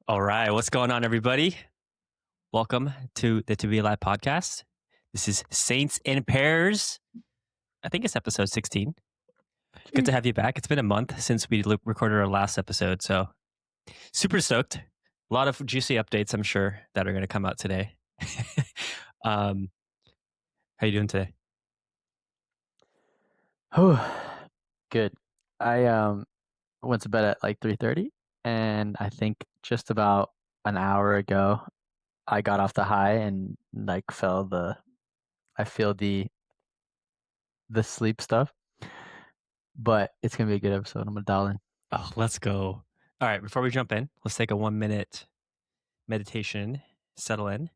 All right, what's going on, everybody? Welcome to the To Be Alive podcast. This is Saints in Pairs. I think it's episode 16. Good to have you back. It's been a month since we recorded our last episode, so super stoked. A lot of juicy updates, I'm sure, that are going to come out today. How you doing today? Good. I went to bed at like 3:30, and I think just about an hour ago I got off the high and like I feel the sleep stuff. But it's gonna be a good episode. I'm gonna dial in. Oh, let's go. All right, before we jump in, let's take a 1-minute meditation, settle in.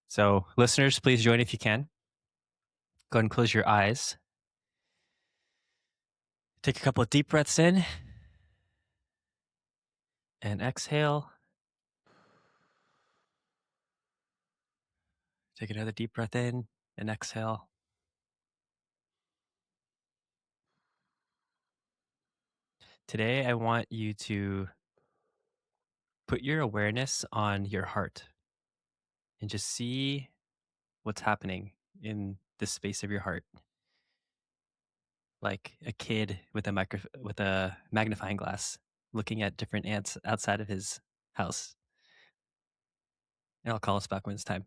So, listeners, please join if you can. Go ahead and close your eyes. Take a couple of deep breaths in and exhale. Take another deep breath in and exhale. Today, I want you to put your awareness on your heart and just see what's happening in the space of your heart. Like a kid with a magnifying glass looking at different ants outside of his house. And I'll call us back when it's time.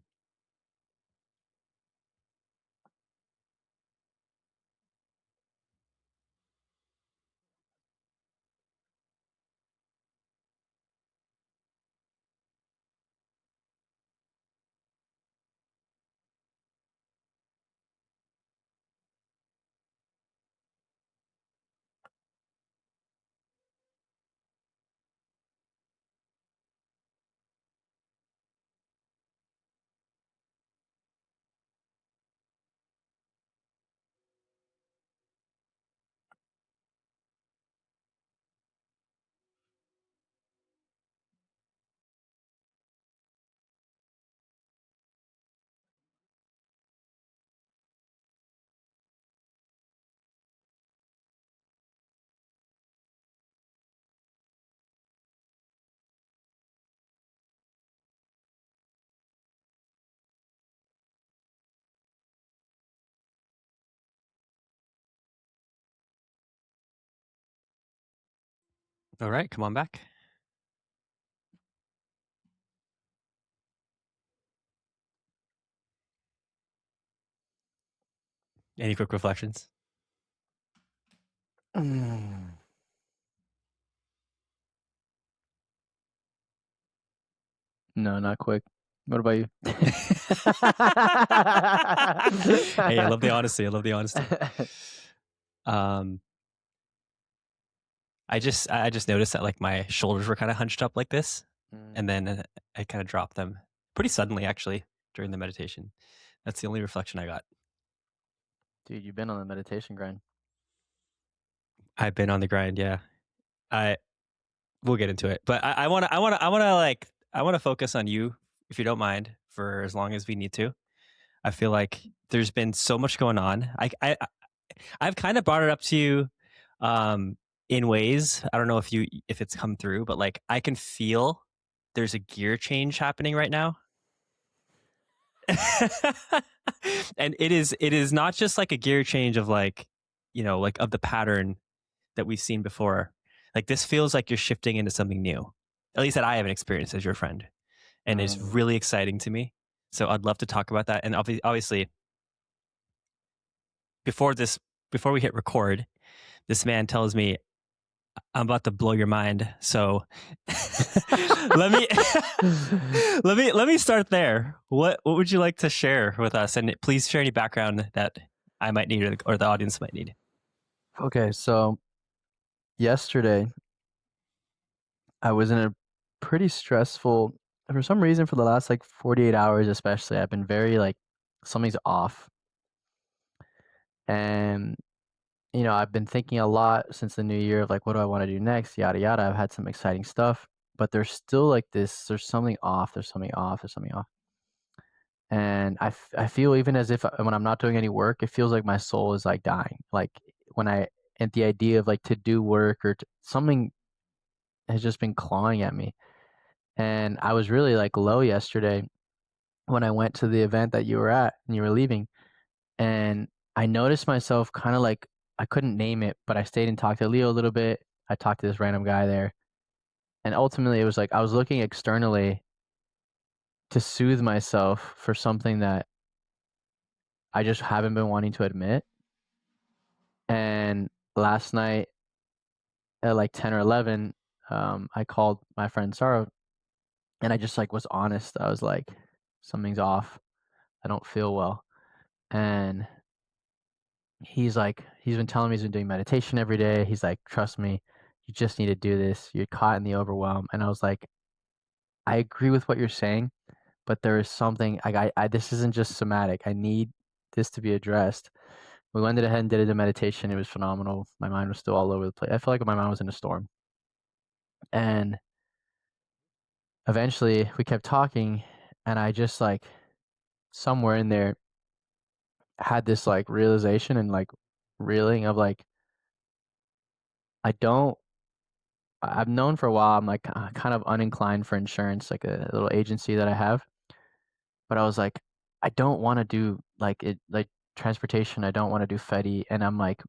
All right, come on back. Any quick reflections? No, not quick. What about you? Hey, I love the honesty. I just noticed that like my shoulders were kind of hunched up like this, and then I kind of dropped them pretty suddenly, actually, during the meditation. That's the only reflection I got. Dude, you've been on the meditation grind. I've been on the grind, yeah. We'll get into it, but I want to focus on you, if you don't mind, for as long as we need to. I feel like there's been so much going on. I've kind of brought it up to you, in ways. I don't know if it's come through, but like I can feel there's a gear change happening right now. And it is not just like a gear change of like, like of the pattern that we've seen before. Like this feels like you're shifting into something new, at least that I haven't experienced as your friend. And it's really exciting to me. So I'd love to talk about that. And obviously before we hit record, this man tells me, I'm about to blow your mind. So let me start there. What would you like to share with us? And please share any background that I might need or the audience might need. Okay, so yesterday I was in a pretty stressful, for some reason, for the last like 48 hours especially, I've been very like something's off. And I've been thinking a lot since the new year of like, what do I want to do next? Yada yada. I've had some exciting stuff, but there's still like this, there's something off, there's something off, there's something off. And I feel even as if when I'm not doing any work, it feels like my soul is like dying. Like and the idea of like to do work or something has just been clawing at me. And I was really like low yesterday when I went to the event that you were at and you were leaving. And I noticed myself kind of like, I couldn't name it, but I stayed and talked to Leo a little bit. I talked to this random guy there. And ultimately, it was like I was looking externally to soothe myself for something that I just haven't been wanting to admit. And last night at like 10 or 11, I called my friend Sarah and I just like was honest. I was like, something's off. I don't feel well. And he's been telling me he's been doing meditation every day. He's like, trust me, you just need to do this. You're caught in the overwhelm. And I was like, I agree with what you're saying, but there is something I this isn't just somatic. I need this to be addressed. We went ahead and did a meditation. It was phenomenal. My mind was still all over the place. I felt like my mind was in a storm. And eventually we kept talking and I just like somewhere in there had this like realization and like reeling of like I don't I've known for a while I'm like kind of uninclined for insurance, like a little agency that I have. But I was like, I don't want to do like it like transportation. I don't want to do Fetty, and I'm like,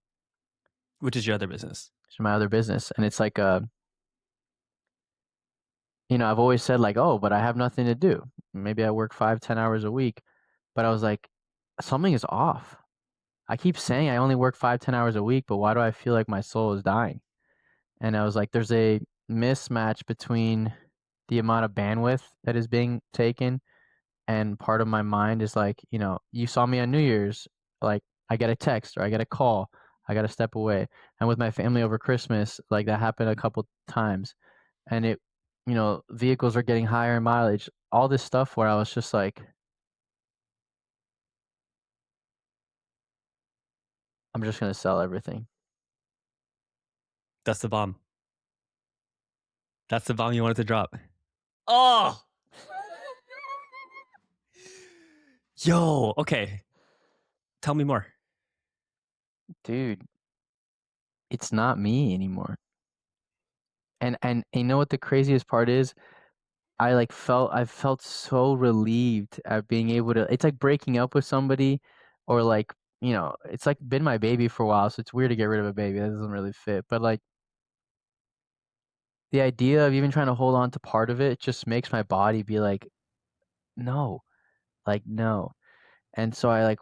Which is your other business? it's my other business, and it's like I've always said like, oh, but I have nothing to do. Maybe I work 5, 10 hours a week, but I was like, something is off. I keep saying I only work 5, 10 hours a week, but why do I feel like my soul is dying? And I was like, there's a mismatch between the amount of bandwidth that is being taken and part of my mind is like, you saw me on New Year's, like I get a text or I get a call, I got to step away. And with my family over Christmas, like that happened a couple times. And vehicles are getting higher in mileage, all this stuff where I was just like, I'm just going to sell everything. That's the bomb. That's the bomb you wanted to drop. Oh, yo, okay. Tell me more. Dude, it's not me anymore. And you know what the craziest part is? I felt so relieved at being able to it's like breaking up with somebody or like, it's like been my baby for a while, so it's weird to get rid of a baby. That doesn't really fit. But like the idea of even trying to hold on to part of it just makes my body be no, like no. And so I like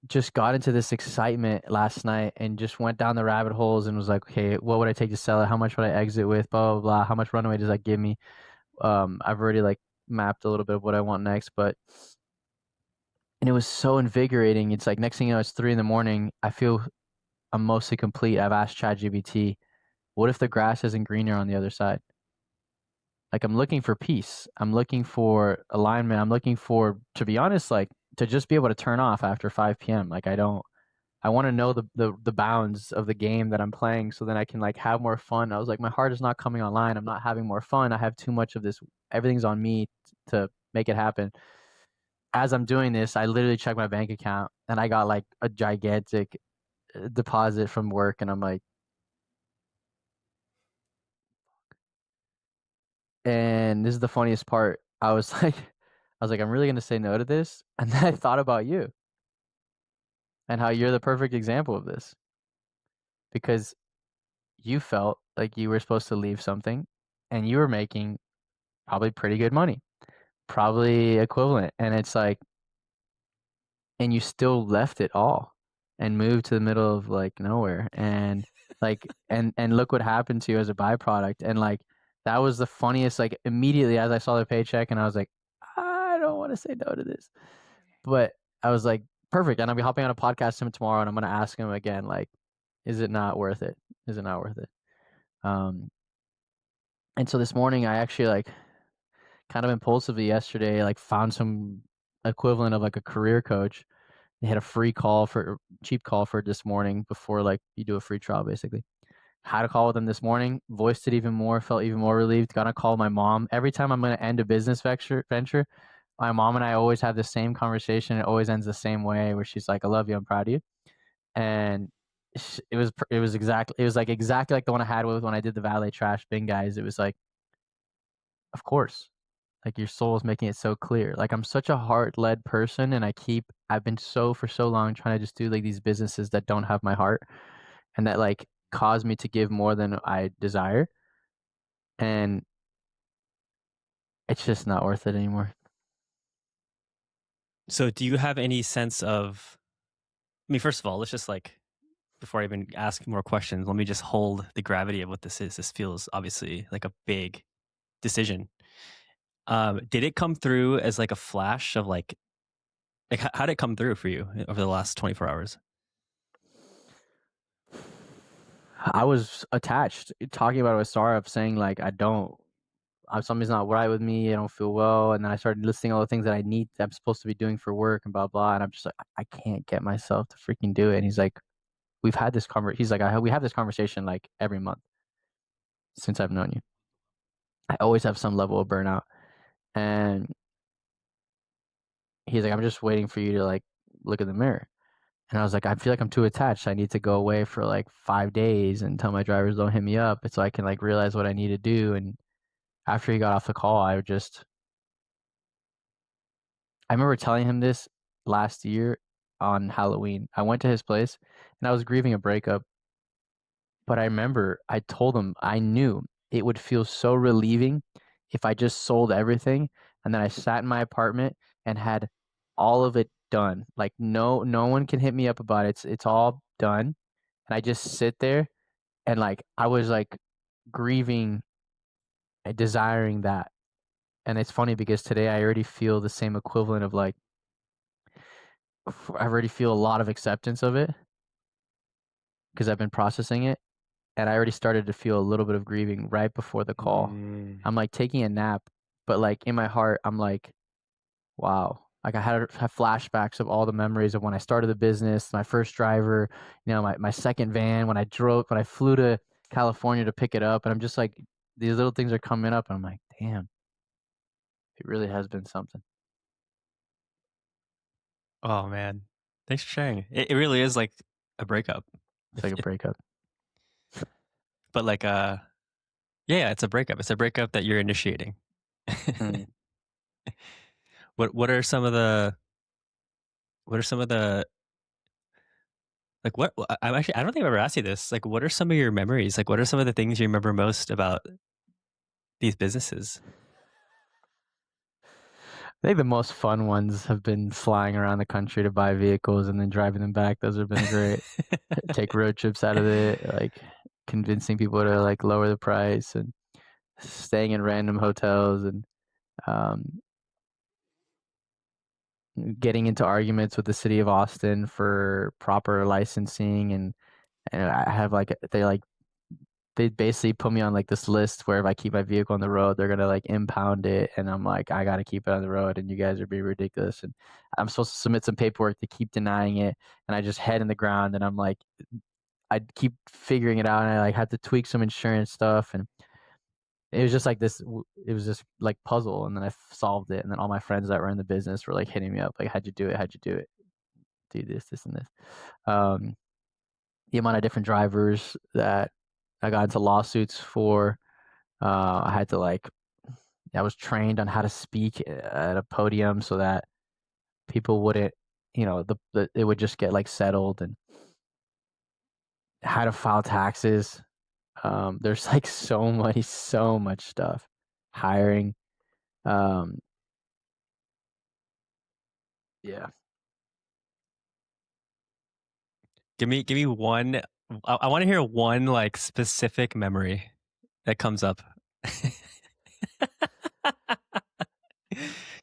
just got into this excitement last night and just went down the rabbit holes and was like, okay, what would I take to sell it? How much would I exit with? Blah blah blah. How much runway does that give me? I've already like mapped a little bit of what I want next, but and it was so invigorating. It's like next thing you know, it's 3 in the morning. I feel I'm mostly complete. I've asked ChatGPT, what if the grass isn't greener on the other side? Like I'm looking for peace. I'm looking for alignment. I'm looking for, to be honest, like to just be able to turn off after 5 p.m. Like I want to know the bounds of the game that I'm playing so then I can like have more fun. I was like, my heart is not coming online. I'm not having more fun. I have too much of this. Everything's on me to make it happen. As I'm doing this, I literally check my bank account and I got like a gigantic deposit from work, and I'm like, and this is the funniest part. I'm really gonna say no to this, and then I thought about you and how you're the perfect example of this because you felt like you were supposed to leave something, and you were making probably pretty good money, probably equivalent, and it's like and you still left it all and moved to the middle of like nowhere and and look what happened to you as a byproduct and like that was the funniest like immediately as I saw the paycheck and I was like I don't want to say no to this but I was like perfect and I'll be hopping on a podcast with him tomorrow and I'm going to ask him again like is it not worth it, is it not worth it? um and so this morning I actually like kind of impulsively yesterday like found some equivalent of like a career coach. They had a cheap call for this morning before like you do a free trial basically. Had a call with them this morning, voiced it even more, felt even more relieved. Gonna call my mom. Every time I'm gonna end a business venture, my mom and I always have the same conversation. It always ends the same way where she's like, I love you, I'm proud of you. And it was like exactly like the one I had with when I did the valet trash bin guys. It was like of course. Like your soul is making it so clear. Like I'm such a heart-led person, and I've been for so long trying to just do like these businesses that don't have my heart, and that like cause me to give more than I desire, and it's just not worth it anymore. So do you have any sense of, I mean, first of all, let's just like, before I even ask more questions, let me just hold the gravity of what this is. This feels obviously like a big decision. Did it come through as like a flash of like how did it come through for you over the last 24 hours? I was attached, talking about it with Sarah, saying like something's not right with me. I don't feel well, and then I started listing all the things that I'm supposed to be doing for work and blah blah. And I'm just like, I can't get myself to freaking do it. And he's like, we've had this conversation. He's like, we have this conversation like every month since I've known you. I always have some level of burnout, and he's like, I'm just waiting for you to like look in the mirror. And I was like, I feel like I'm too attached. I need to go away for like 5 days and tell my drivers don't hit me up, so I can like realize what I need to do. And after he got off the call, I remember telling him this last year on Halloween. I went to his place and I was grieving a breakup, but I remember I told him I knew it would feel so relieving if I just sold everything and then I sat in my apartment and had all of it done. Like no one can hit me up about it. It's all done. And I just sit there and like I was like grieving and desiring that. And it's funny because today I already feel the same equivalent of like I already feel a lot of acceptance of it because I've been processing it, and I already started to feel a little bit of grieving right before the call. Mm. I'm like taking a nap, but like in my heart, I'm like, wow. Like I have flashbacks of all the memories of when I started the business, my first driver, my second van, when I flew to California to pick it up, and I'm just like, these little things are coming up, and I'm like, damn, it really has been something. Oh man, thanks for sharing. It really is like a breakup. It's like a breakup. But like yeah, it's a breakup. It's a breakup that you're initiating. Mm. What are some of the what are some of the like what I'm actually, I don't think I've ever asked you this. Like what are some of your memories? Like what are some of the things you remember most about these businesses? I think the most fun ones have been flying around the country to buy vehicles and then driving them back. Those have been great. Take road trips out of it, like convincing people to like lower the price and staying in random hotels and um, getting into arguments with the city of Austin for proper licensing. And I have like they basically put me on like this list where if I keep my vehicle on the road, they're gonna like impound it, and I'm like, I gotta keep it on the road, and you guys are being ridiculous, and I'm supposed to submit some paperwork to keep denying it, and I just head in the ground, and I'm like, I keep figuring it out, and I like had to tweak some insurance stuff, and it was just like this, it was just like puzzle, and then I solved it, and then all my friends that were in the business were like hitting me up, like, how'd you do it? How'd you do it? Do this, and this. Um, the amount of different drivers that I got into lawsuits for. I had to like I was trained on how to speak at a podium so that people wouldn't, it would just get like settled, and how to file taxes. There's like so much stuff. Hiring. Um, yeah. Give me one. I want to hear one like specific memory that comes up.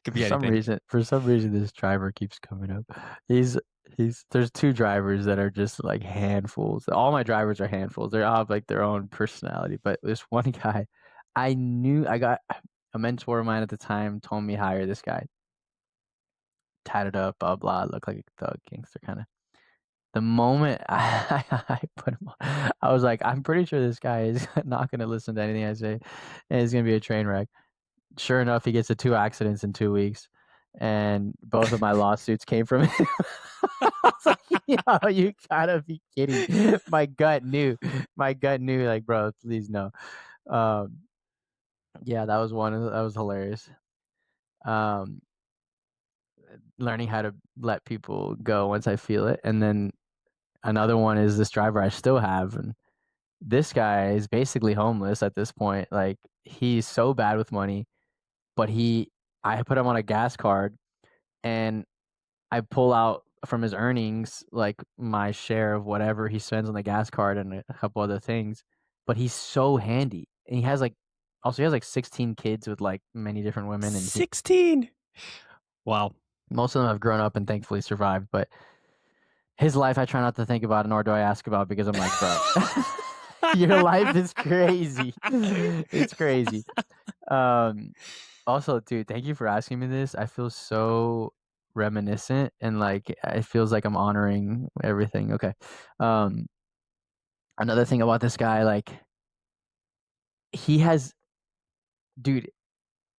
Could be anything. For some reason, this driver keeps coming up. He's there's two drivers that are just like handfuls. All my drivers are handfuls. They all have like their own personality. But this one guy, I got a mentor of mine at the time told me hire this guy. Tatted up, blah blah, looked like a thug gangster kind of. The moment I put him on, I was like, I'm pretty sure this guy is not going to listen to anything I say, and it's going to be a train wreck. Sure enough, he gets to 2 accidents in 2 weeks, and both of my lawsuits came from him. I was like, yo, you gotta be kidding. My gut knew. Like, bro, please no. Um, Yeah, that was that was hilarious. Um, Learning how to let people go once I feel it. And then another one is this driver I still have, and this guy is basically homeless at this point. Like he's so bad with money, but I put him on a gas card and I pull out from his earnings like my share of whatever he spends on the gas card and a couple other things. But he's so handy, and he has like 16 kids with like many different women, and 16. Wow. most of them have grown up and thankfully survived. But his life, I try not to think about, nor do I ask about, because I'm like, bro, your life is crazy. It's crazy. Um, Also, dude, thank you for asking me this. I feel so reminiscent and like it feels like I'm honoring everything. Okay. Um, Another thing about this guy, like he has, dude,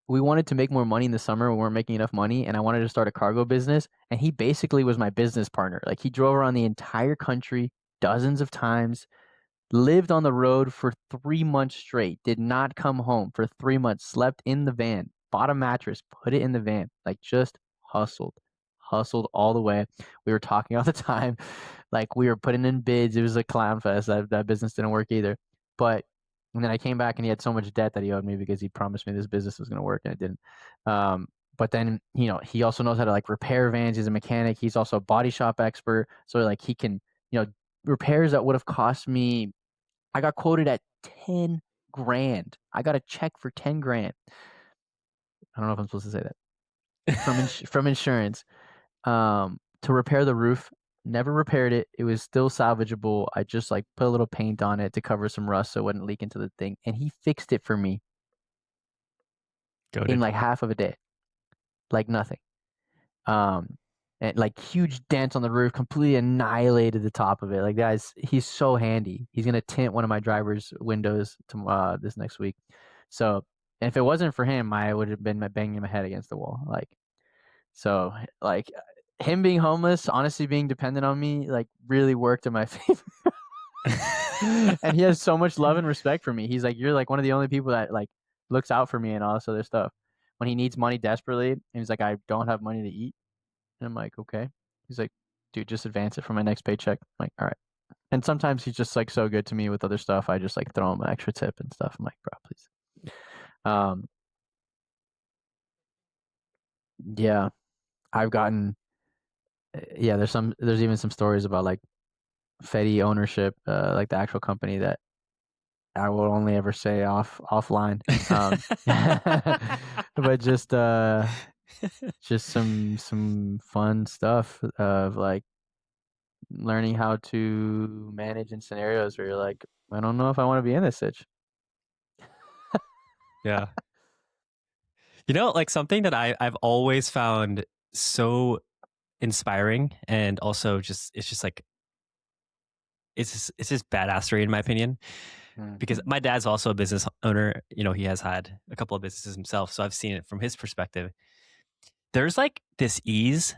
we wanted to make more money in the summer. We weren't making enough money, and I wanted to start a cargo business. And he basically was my business partner. Like he drove around the entire country dozens of times, lived on the road for 3 months straight, did not come home for 3 months, slept in the van, bought a mattress, put it in the van, like just hustled all the way. We were talking all the time, like we were putting in bids. It was a clown fest. That business didn't work either. But and then I came back and he had so much debt that he owed me because he promised me this business was going to work and it didn't. But then he also knows how to like repair vans. He's a mechanic. He's also a body shop expert. So like he can repairs that would have cost me. I got quoted at 10 grand. I got a check for 10 grand. I don't know if I'm supposed to say that. From insurance. To repair the roof. Never repaired it. It was still salvageable. I just like put a little paint on it to cover some rust so it wouldn't leak into the thing. And he fixed it for me in Goaded. like half of a day. Like nothing. Um and like huge dents on the roof, completely annihilated the top of it. Like guys, he's so handy. He's gonna tint one of my driver's windows to this next week. So if it wasn't for him, I would have been banging my head against the wall. So, like him being homeless, honestly being dependent on me, like really worked in my favor. And he has so much love and respect for me. He's like, you're like one of the only people that like looks out for me and all this other stuff. When he needs money desperately, and he's like, I don't have money to eat. And I'm like, okay. He's like, dude, just advance it for my next paycheck. I'm like, all right. And sometimes he's just like so good to me with other stuff. I just like throw him an extra tip and stuff. I'm like, bro, please. Um, yeah, I've gotten, yeah, there's even some stories about like Fetty ownership, like the actual company that I will only ever say offline. But just some fun stuff of like learning how to manage in scenarios where you're like, I don't know if I want to be in this sitch. Yeah. Like something that I've always found so inspiring, and also it's just like it's just badassery in my opinion, because Mm-hmm. my dad's also a business owner. He has had a couple of businesses himself, so I've seen it from his perspective. There's like this ease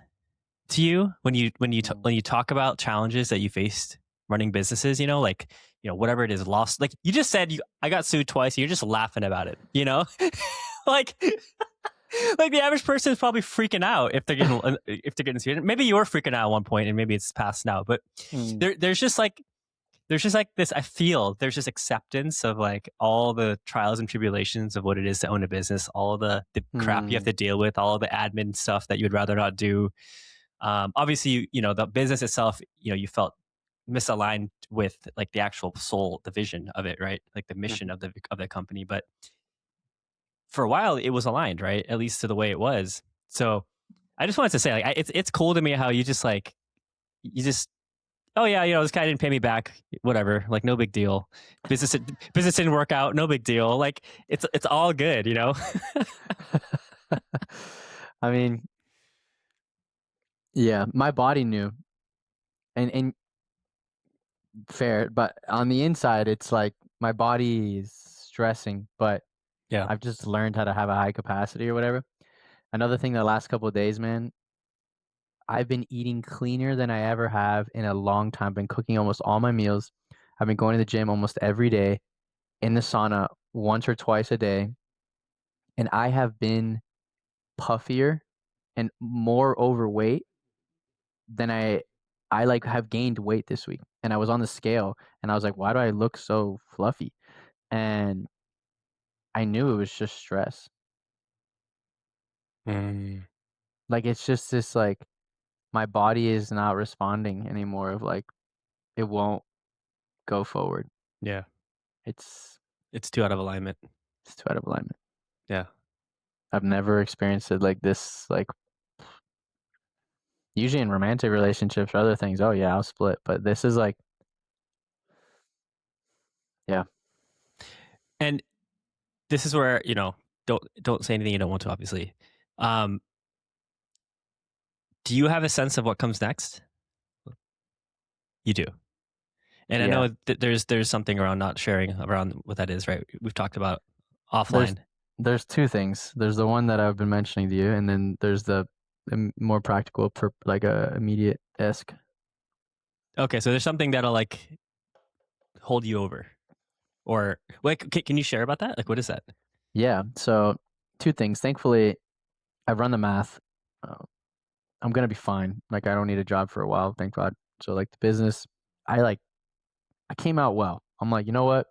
to you when you talk about challenges that you faced running businesses. Like whatever it is, lost. Like you just said, I got sued twice. You're just laughing about it. Like like the average person is probably freaking out if they're getting sued. Maybe you were freaking out at one point, and maybe it's past now. But Mm. there's just like this. I feel there's just acceptance of like all the trials and tribulations of what it is to own a business, all the crap you have Mm. to deal with, all of the admin stuff that you would rather not do. Obviously, the business itself, you felt misaligned with like the actual soul, the vision of it, right? Like the mission Mhm. of the company. But for a while, it was aligned, right? At least to the way it was. So I just wanted to say, like, it's cool to me how you just oh yeah, this guy didn't pay me back, whatever, like no big deal. Business business didn't work out, no big deal. Like it's all good. I mean, yeah, my body knew, and fair, but on the inside, it's like my body is stressing, but Yeah. I've just learned how to have a high capacity or whatever. Another thing, the last couple of days, man, I've been eating cleaner than I ever have in a long time. Been cooking almost all my meals. I've been going to the gym almost every day, in the sauna once or twice a day. and I have been puffier and more overweight than I like have gained weight this week. And I was on the scale and I was like, why do I look so fluffy? And I knew it was just stress. Mm, Like it's just this like my body is not responding anymore of like it won't go forward. yeah, It's it's too out of alignment. it's too out of alignment. Yeah. I've never experienced it like this. Like usually in romantic relationships or other things, oh yeah, I'll split. But this is like, yeah, And this is where, don't say anything you don't want to, obviously. Um, do you have a sense of what comes next? You do. And I yeah. know that there's something around not sharing around what that is, right? We've talked about There's offline. there's two things. There's the one that I've been mentioning to you, and then there's the more practical, like a immediate esque. Okay, so there's something that'll like hold you over, or like, can you share about that? Like, what is that? Yeah. So two things. Thankfully, I've run the math. Uh, I'm gonna be fine. Like I don't need a job for a while, thank God. So like the business, I like I came out well. I'm like, you know what?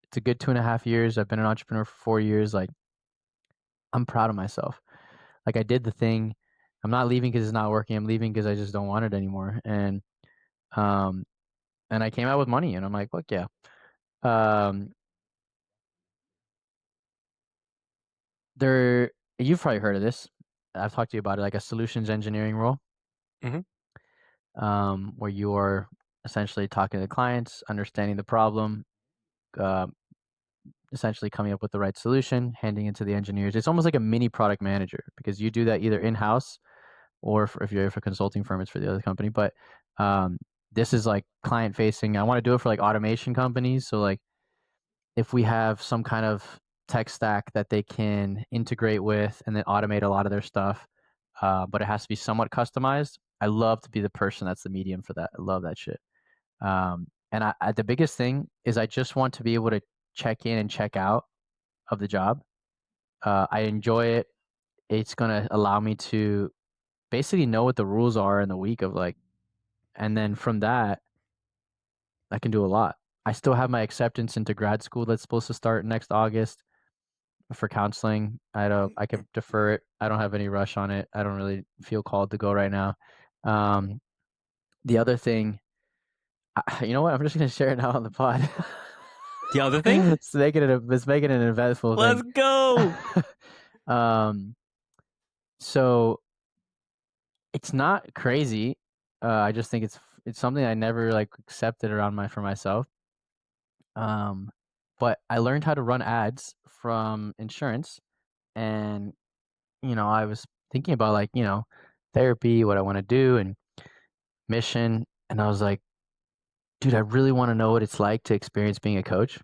It's a good 2.5 years. I've been an entrepreneur for 4 years. Like I'm proud of myself. Like I did the thing. I'm not leaving because it's not working. I'm leaving because I just don't want it anymore. Um and I came out with money, and I'm like, look, yeah. Um, there, you've probably heard of this. I've talked to you about it, like a solutions engineering role, Mm-hmm. where you are essentially talking to the clients, understanding the problem, uh, essentially coming up with the right solution, handing it to the engineers. It's almost like a mini product manager because you do that either in house or if you're for a consulting firm, it's for the other company. But um, this is like client facing. I want to do it for like automation companies. So like if we have some kind of tech stack that they can integrate with and then automate a lot of their stuff, but it has to be somewhat customized. I love to be the person that's the medium for that. I love that shit. And the biggest thing is I just want to be able to check in and check out of the job. I enjoy it. It's gonna allow me to basically know what the rules are in the week of like, and then from that, I can do a lot. I still have my acceptance into grad school that's supposed to start next August for counseling. I could defer it. I don't have any rush on it. I don't really feel called to go right now. Um, the other thing, you know what? I'm just gonna share it now on the pod. The other thing, It's making it an eventful let's thing. go. um, so it's not crazy. I just think it's something I never like accepted around my for myself. Um, but I learned how to run ads from insurance, and I was thinking about like therapy, what I want to do, and mission, and I was like, dude, I really want to know what it's like to experience being a coach,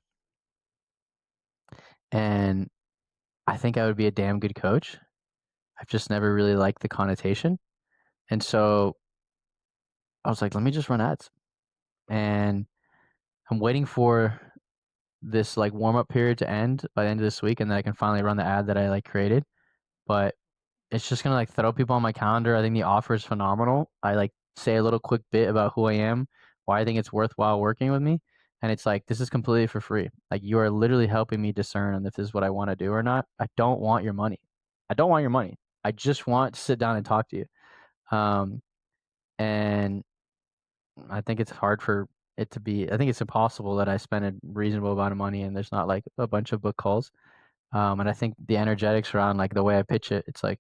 and I think I would be a damn good coach. I've just never really liked the connotation, and so I was like, let me just run ads, and I'm waiting for this like warm up period to end by the end of this week, and then I can finally run the ad that I like created. But it's just gonna like throw people on my calendar. I think the offer is phenomenal. I like say a little quick bit about who I am, why I think it's worthwhile working with me, and it's like this is completely for free. Like you are literally helping me discern if this is what I want to do or not. I don't want your money. I don't want your money. I just want to sit down and talk to you. Um, and I think it's hard for it to be. I think it's impossible that I spend a reasonable amount of money and there's not like a bunch of book calls. And I think the energetics around like the way I pitch it, it's like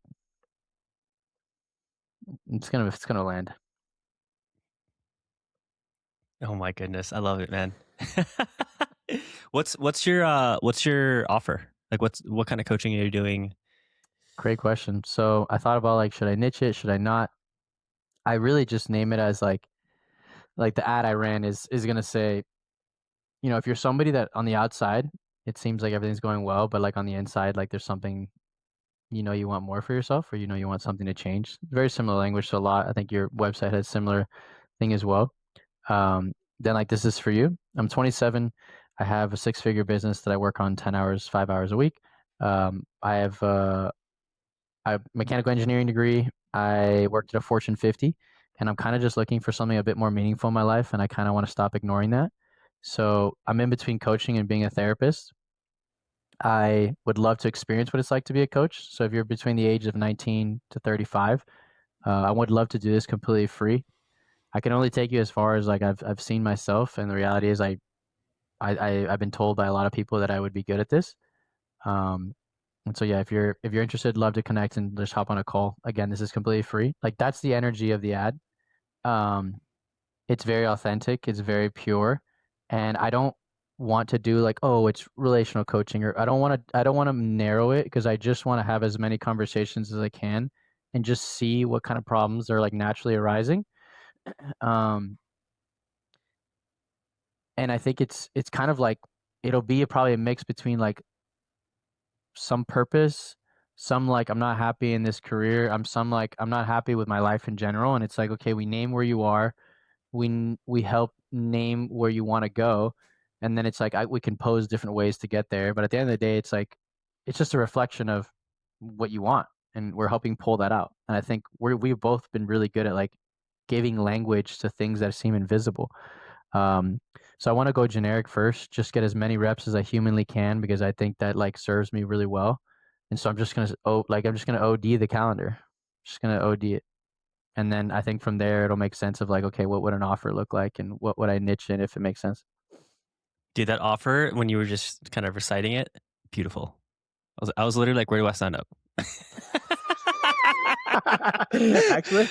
it's gonna land. Oh my goodness, I love it, man. What's your offer? Like, what kind of coaching are you doing? Great question. So I thought about like, should I niche it? Should I not? I really just name it as like the ad I ran is gonna say, if you're somebody that on the outside, it seems like everything's going well, but like on the inside, like there's something you want more for yourself, or you want something to change. Very similar language to a lot. I think your website has similar thing as well. Um, then like this is for you. I'm 27. I have a six-figure business that I work on 10 hours, 5 hours a week. I have a mechanical engineering degree. I worked at a Fortune 50, and I'm kind of just looking for something a bit more meaningful in my life, and I kind of want to stop ignoring that. So I'm in between coaching and being a therapist. I would love to experience what it's like to be a coach. So if you're between the age of 19 to 35, I would love to do this completely free. I can only take you as far as like I've seen myself, and the reality is I've been told by a lot of people that I would be good at this. Um, and so yeah, if you're interested, love to connect and just hop on a call. Again, this is completely free. Like that's the energy of the ad. Um, it's very authentic. It's very pure, and I don't want to do like, oh, it's relational coaching, or I don't want to narrow it because I just want to have as many conversations as I can and just see what kind of problems are like naturally arising. Um, and I think it's kind of like it'll be probably a mix between like some purpose, some like I'm not happy in this career, some like I'm not happy with my life in general, and it's like okay, we name where you are, we help name where you want to go, and then it's like we can pose different ways to get there, but at the end of the day, it's like it's just a reflection of what you want, and we're helping pull that out. And I think we've both been really good at like giving language to things that seem invisible. Um, so I want to go generic first, just get as many reps as I humanly can because I think that like serves me really well. And so I'm just gonna OD the calendar, just gonna OD it, and then I think from there it'll make sense of like okay, what would an offer look like and what would I niche in if it makes sense. Dude, that offer when you were just kind of reciting it, beautiful. I was literally like, where do I sign up? Actually,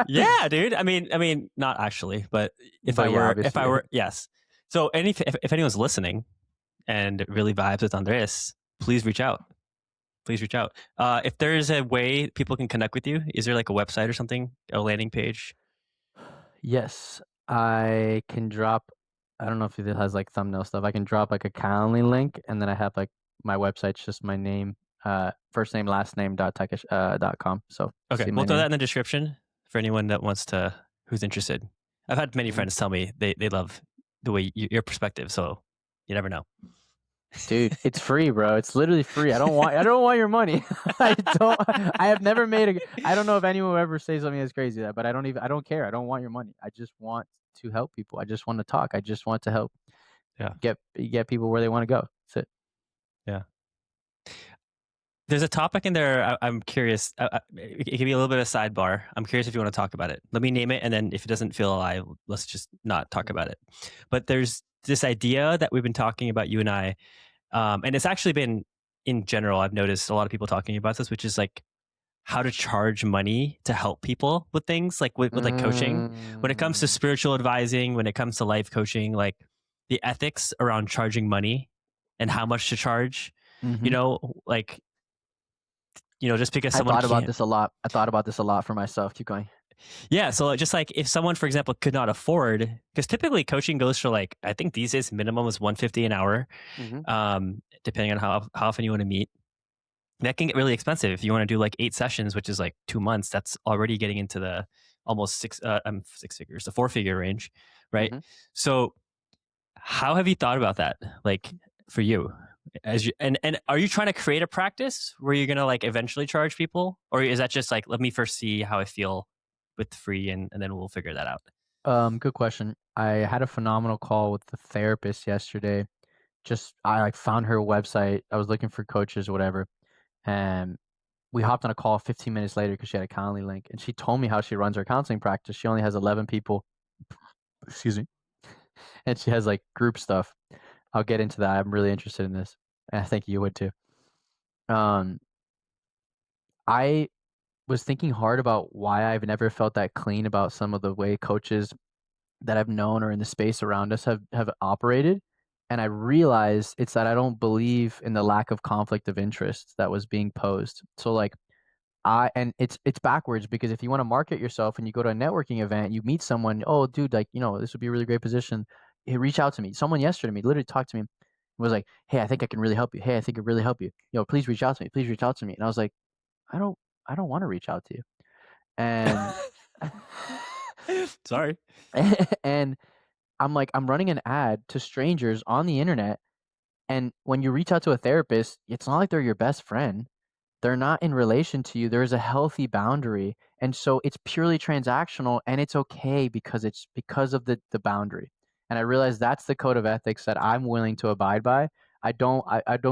Yeah, dude. I mean, not actually, but but yeah, if I obviously. were, yes. So, if anyone's listening and really vibes with Andres, please reach out. Please reach out. If there is a way people can connect with you, is there like a website or something, a landing page? Yes, I can drop. I don't know if it has like thumbnail stuff. I can drop like a Calendly link, and then I have like my website's just my name, first name, last name dot com. So Okay, see we'll my throw that name. in the description for anyone that wants to, who's interested. I've had many Mhm. friends tell me they love the way your perspective. So you never know. Dude, it's free, bro. It's literally free. I don't want your money. I don't. I have never made a. I don't know if anyone will ever say something as crazy as that, but I don't care. I don't want your money. I just want to help people. I just want to talk. I just want to help Yeah, get people where they want to go. That's it. yeah. There's a topic in there. I'm curious. It could be a little bit of a sidebar. I'm curious if you want to talk about it. Let me name it, and then if it doesn't feel alive, let's just not talk about it. But there's this idea that we've been talking about, you and I, and it's actually been in general. I've noticed a lot of people talking about this, which is like how to charge money to help people with things, like with like coaching. When it comes to Mm, spiritual advising, when it comes to life coaching, like the ethics around charging money and how much to charge. You hmm know, like just because I someone thought about can't. this a lot. I thought about this a lot for myself. Keep going. Yeah, so just like if someone, for example, could not afford, because typically coaching goes for like I think these days minimum is 150 an hour, Hmm depending on how often you want to meet. That can get really expensive if you want to do like 8 sessions, which is like 2 months. That's already getting into the almost six figures, the 4 figure range, right? hmm So how have you thought about that, like for you? As you and are you trying to create a practice where you're gonna like eventually charge people, or is that just like let me first see how I feel with free and then we'll figure that out? Good question. I had a phenomenal call with the therapist yesterday. Just I like found her website. I was looking for coaches or whatever, and we hopped on a call 15 minutes later because she had a Calendly link, and she told me how she runs her counseling practice. She only has 11 people. Excuse me, and she has like group stuff. I'll get into that. I'm really interested in this, and I think you would too. Um, I was thinking hard about why I've never felt that clean about some of the way coaches that I've known or in the space around us have operated. And I realized it's that I don't believe in the lack of conflict of interest that was being posed. So like I and it's backwards because if you want to market yourself and you go to a networking event, you meet someone, oh dude, like, this would be a really great position. Hey, reach out to me. Someone yesterday me literally talked to me and was like, hey, I think I can really help you. Hey, I think I can really help you. Please reach out to me. Please reach out to me. And I was like, I don't I don't want to reach out to you. And Sorry. and I'm like, I'm running an ad to strangers on the internet And when you reach out to a therapist, it's not like they're your best friend. They're not in relation to you. There is a healthy boundary. And so it's purely transactional and it's okay because it's because of the boundary. And I realize that's the code of ethics that I'm willing to abide by. I do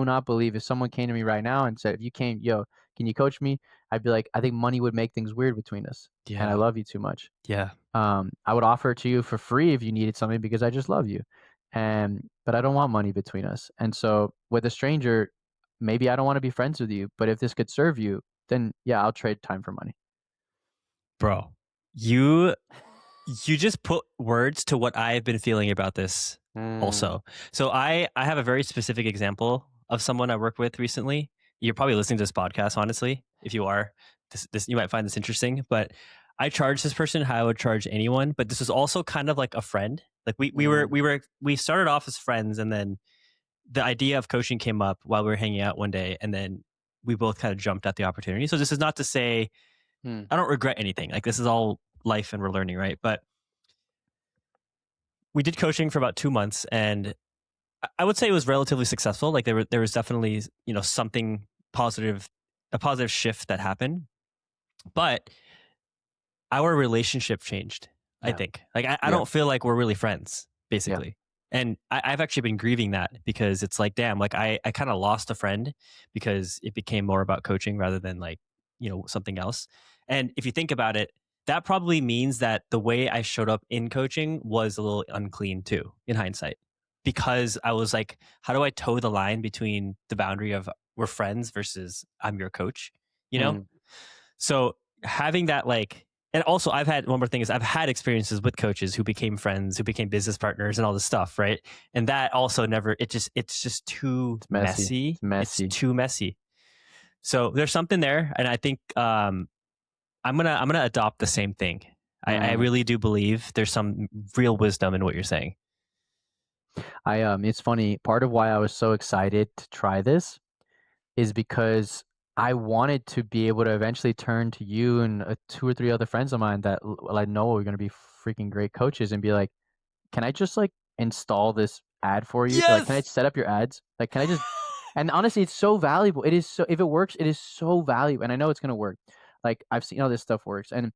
not believe if someone came to me right now and said, if you came, yo, can you coach me? I'd be like, I think money would make things weird between us. And I Yeah. love you too much. Yeah. I would offer it to you for free if you needed something because I just love you. And but I don't want money between us. And so with a stranger, maybe I don't want to be friends with you, but if this could serve you, then yeah, I'll trade time for money. Bro, you you just put words to what I've been feeling about this Mm, also. So I have a very specific example of someone I worked with recently. You're probably listening to this podcast, honestly. If you are, this you might find this interesting. But I charged this person how I would charge anyone, but this was also kind of like a friend. Like mm, we started off as friends, and then the idea of coaching came up while we were hanging out one day, and then we both kind of jumped at the opportunity. So this is not to say mm, I don't regret anything. Like this is all life and we're learning, right? But we did coaching for about 2 months, and I would say it was relatively successful. Like there was definitely something positive, a positive shift that happened, but our relationship changed. I yeah, think like I yeah, don't feel like we're really friends, yeah. basically. And I've actually been grieving that because it's like, damn, like I kind of lost a friend because it became more about coaching rather than like, something else. And if you think about it, that probably means that the way I showed up in coaching was a little unclean too, in hindsight, because I was like, how do I toe the line between the boundary of we're friends versus I'm your coach, you know? Mm, So having that and also I've had one more thing is I've had experiences with coaches who became friends, who became business partners and all this stuff, right? And that also never it's just too it's messy. messy. It's It's messy. too messy. So there's something there, and I think I'm gonna adopt the same thing. I Mm. really do believe there's some real wisdom in what you're saying. It's funny. Part of why I was so excited to try this is because I wanted to be able to eventually turn to you and two or three other friends of mine that I know are going to be freaking great coaches and be like, can I just like install this ad for you? Like, can I Yes. set up your ads? Like, can I just, and honestly, it's so valuable. It is so, if it works, it is so valuable. And I know it's going to work. Like, I've seen how this stuff works. And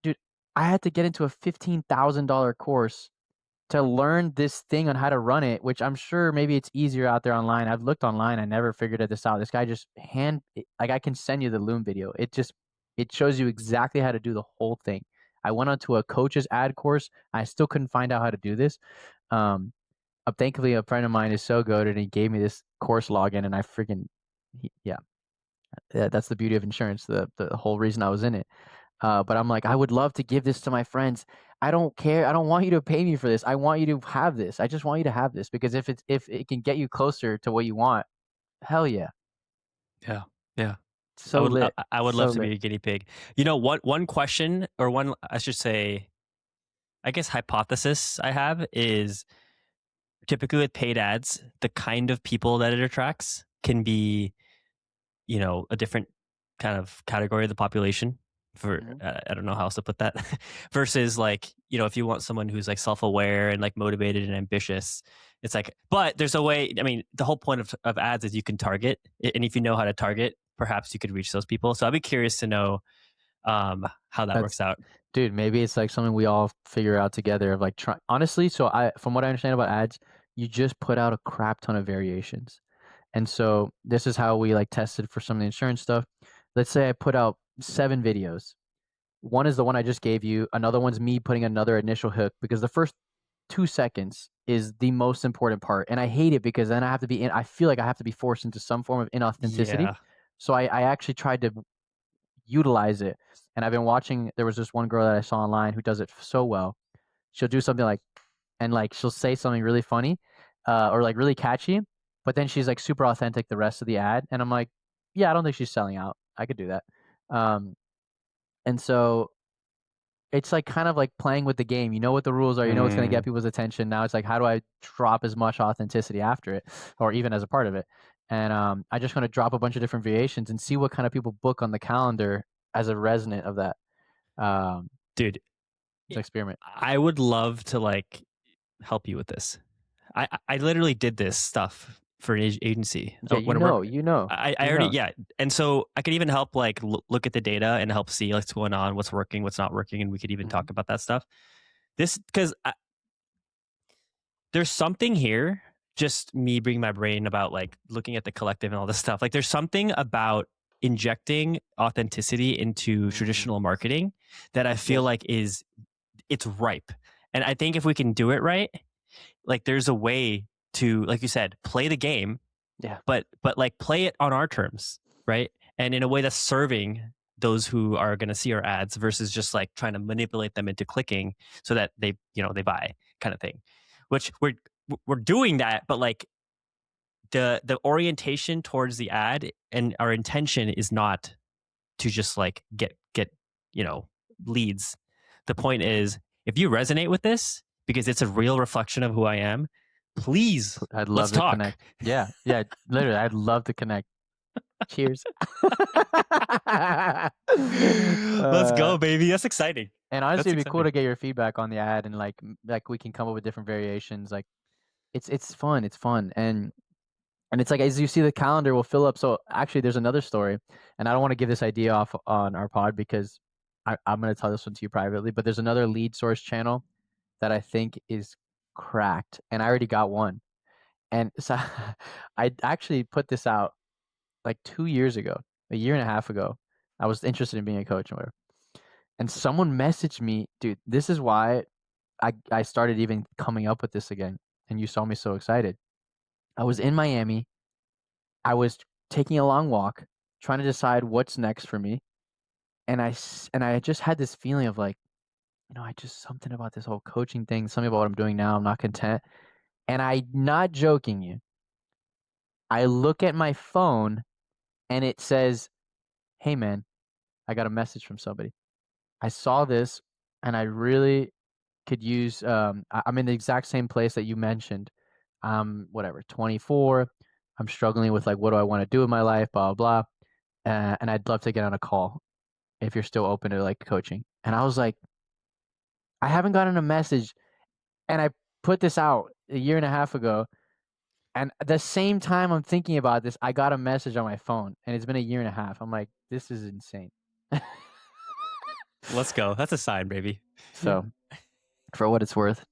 dude, I had to get into a $15,000 course to learn this thing on how to run it, which I'm sure maybe it's easier out there online. I've looked online. I never figured this out. This guy just like I can send you the Loom video. It shows you exactly how to do the whole thing. I went onto a coach's ad course. I still couldn't find out how to do this. Um, thankfully, a friend of mine is so good, and he gave me this course login, and I freaking yeah. That's the beauty of insurance. The whole reason I was in it. But I'm like, I would love to give this to my friends. I don't care. I don't want you to pay me for this. I want you to have this. I just want you to have this because if it can get you closer to what you want, hell yeah. Yeah. Yeah. I So would I lit. I would So love to be lit. a guinea pig. One question, or one, I should say, I guess hypothesis I have is typically with paid ads, the kind of people that it attracts can be, a different kind of category of the population for, Mhm. I don't know how else to put that, versus like, if you want someone who's like self-aware and like motivated and ambitious, it's like, but there's a way, I mean, the whole point of ads is you can target, and if you know how to target, perhaps you could reach those people. So I'd be curious to know how that That's works out. dude, maybe it's like something we all figure out together of like try honestly, so I from what I understand about ads, you just put out a crap ton of variations. And so this is how we like tested for some of the insurance stuff. Let's say I put out 7 videos. One is the one I just gave you. Another one's me putting another initial hook because the first 2 seconds is the most important part. And I hate it because then I feel like I have to be forced into some form of inauthenticity. Yeah. So I actually tried to utilize it. And I've been watching, there was this one girl that I saw online who does it so well. She'll do something like, and like she'll say something really funny or like really catchy, but then she's like super authentic the rest of the ad. And I'm like, yeah, I don't think she's selling out. I could do that. Um, and so it's like kind of like playing with the game. You know what the rules are. You know what's going to Mm, get people's attention. Now it's like, how do I drop as much authenticity after it, or even as a part of it? And I just want to drop a bunch of different variations and see what kind of people book on the calendar as a resonant of that. Um, dude, it's an experiment. I would love to like help you with this. I literally did this stuff for an agency. Yeah, When we're I you already know. yeah, and so I could even help like look at the data and help see what's going on, what's working, what's not working, and we could even Mhm. talk about that stuff. This because there's something here. Just me bringing my brain about like looking at the collective and all this stuff. Like there's something about injecting authenticity into Mm. traditional marketing that I Yeah, feel like is it's ripe. And I think if we can do it right, like there's a way to, like you said, play the game, yeah, but like play it on our terms, right? And in a way that's serving those who are going to see our ads versus just like trying to manipulate them into clicking so that they buy kind of thing. Which we're doing that, but like the orientation towards the ad and our intention is not to just like get you know leads. The point yeah. is, if you resonate with this because it's a real reflection of who I am, please I'd let's love to talk. connect. Yeah, yeah, literally, I'd love to connect. Cheers. Let's uh, go, baby. That's exciting. and honestly, That's it'd be cool exciting. to get your feedback on the ad and like we can come up with different variations. Like it's fun. It's fun. And it's like as you see the calendar will fill up. So actually there's another story, and I don't want to give this idea off on our pod because I'm gonna tell this one to you privately, but there's another lead source channel that I think is cracked. And I already got one. And so I actually put this out like 2 years ago, a year and a half ago. I was interested in being a coach and whatever. And someone messaged me, dude, this is why I started even coming up with this again. And you saw me so excited. I was in Miami. I was taking a long walk, trying to decide what's next for me. And I just had this feeling of like, I just something about this whole coaching thing, something about what I'm doing now. I'm not content. And I, not joking you, I look at my phone and it says, "Hey man, I got a message from somebody. I saw this and I really could use I'm in the exact same place that you mentioned. Whatever, 24. I'm struggling with like what do I want to do in my life, blah blah. And I'd love to get on a call if you're still open to like coaching." And I was like, I haven't gotten a message, and I put this out a year and a half ago. And at the same time I'm thinking about this, I got a message on my phone, and it's been a year and a half. I'm like, this is insane. Let's go. That's a sign, baby. So, for what it's worth,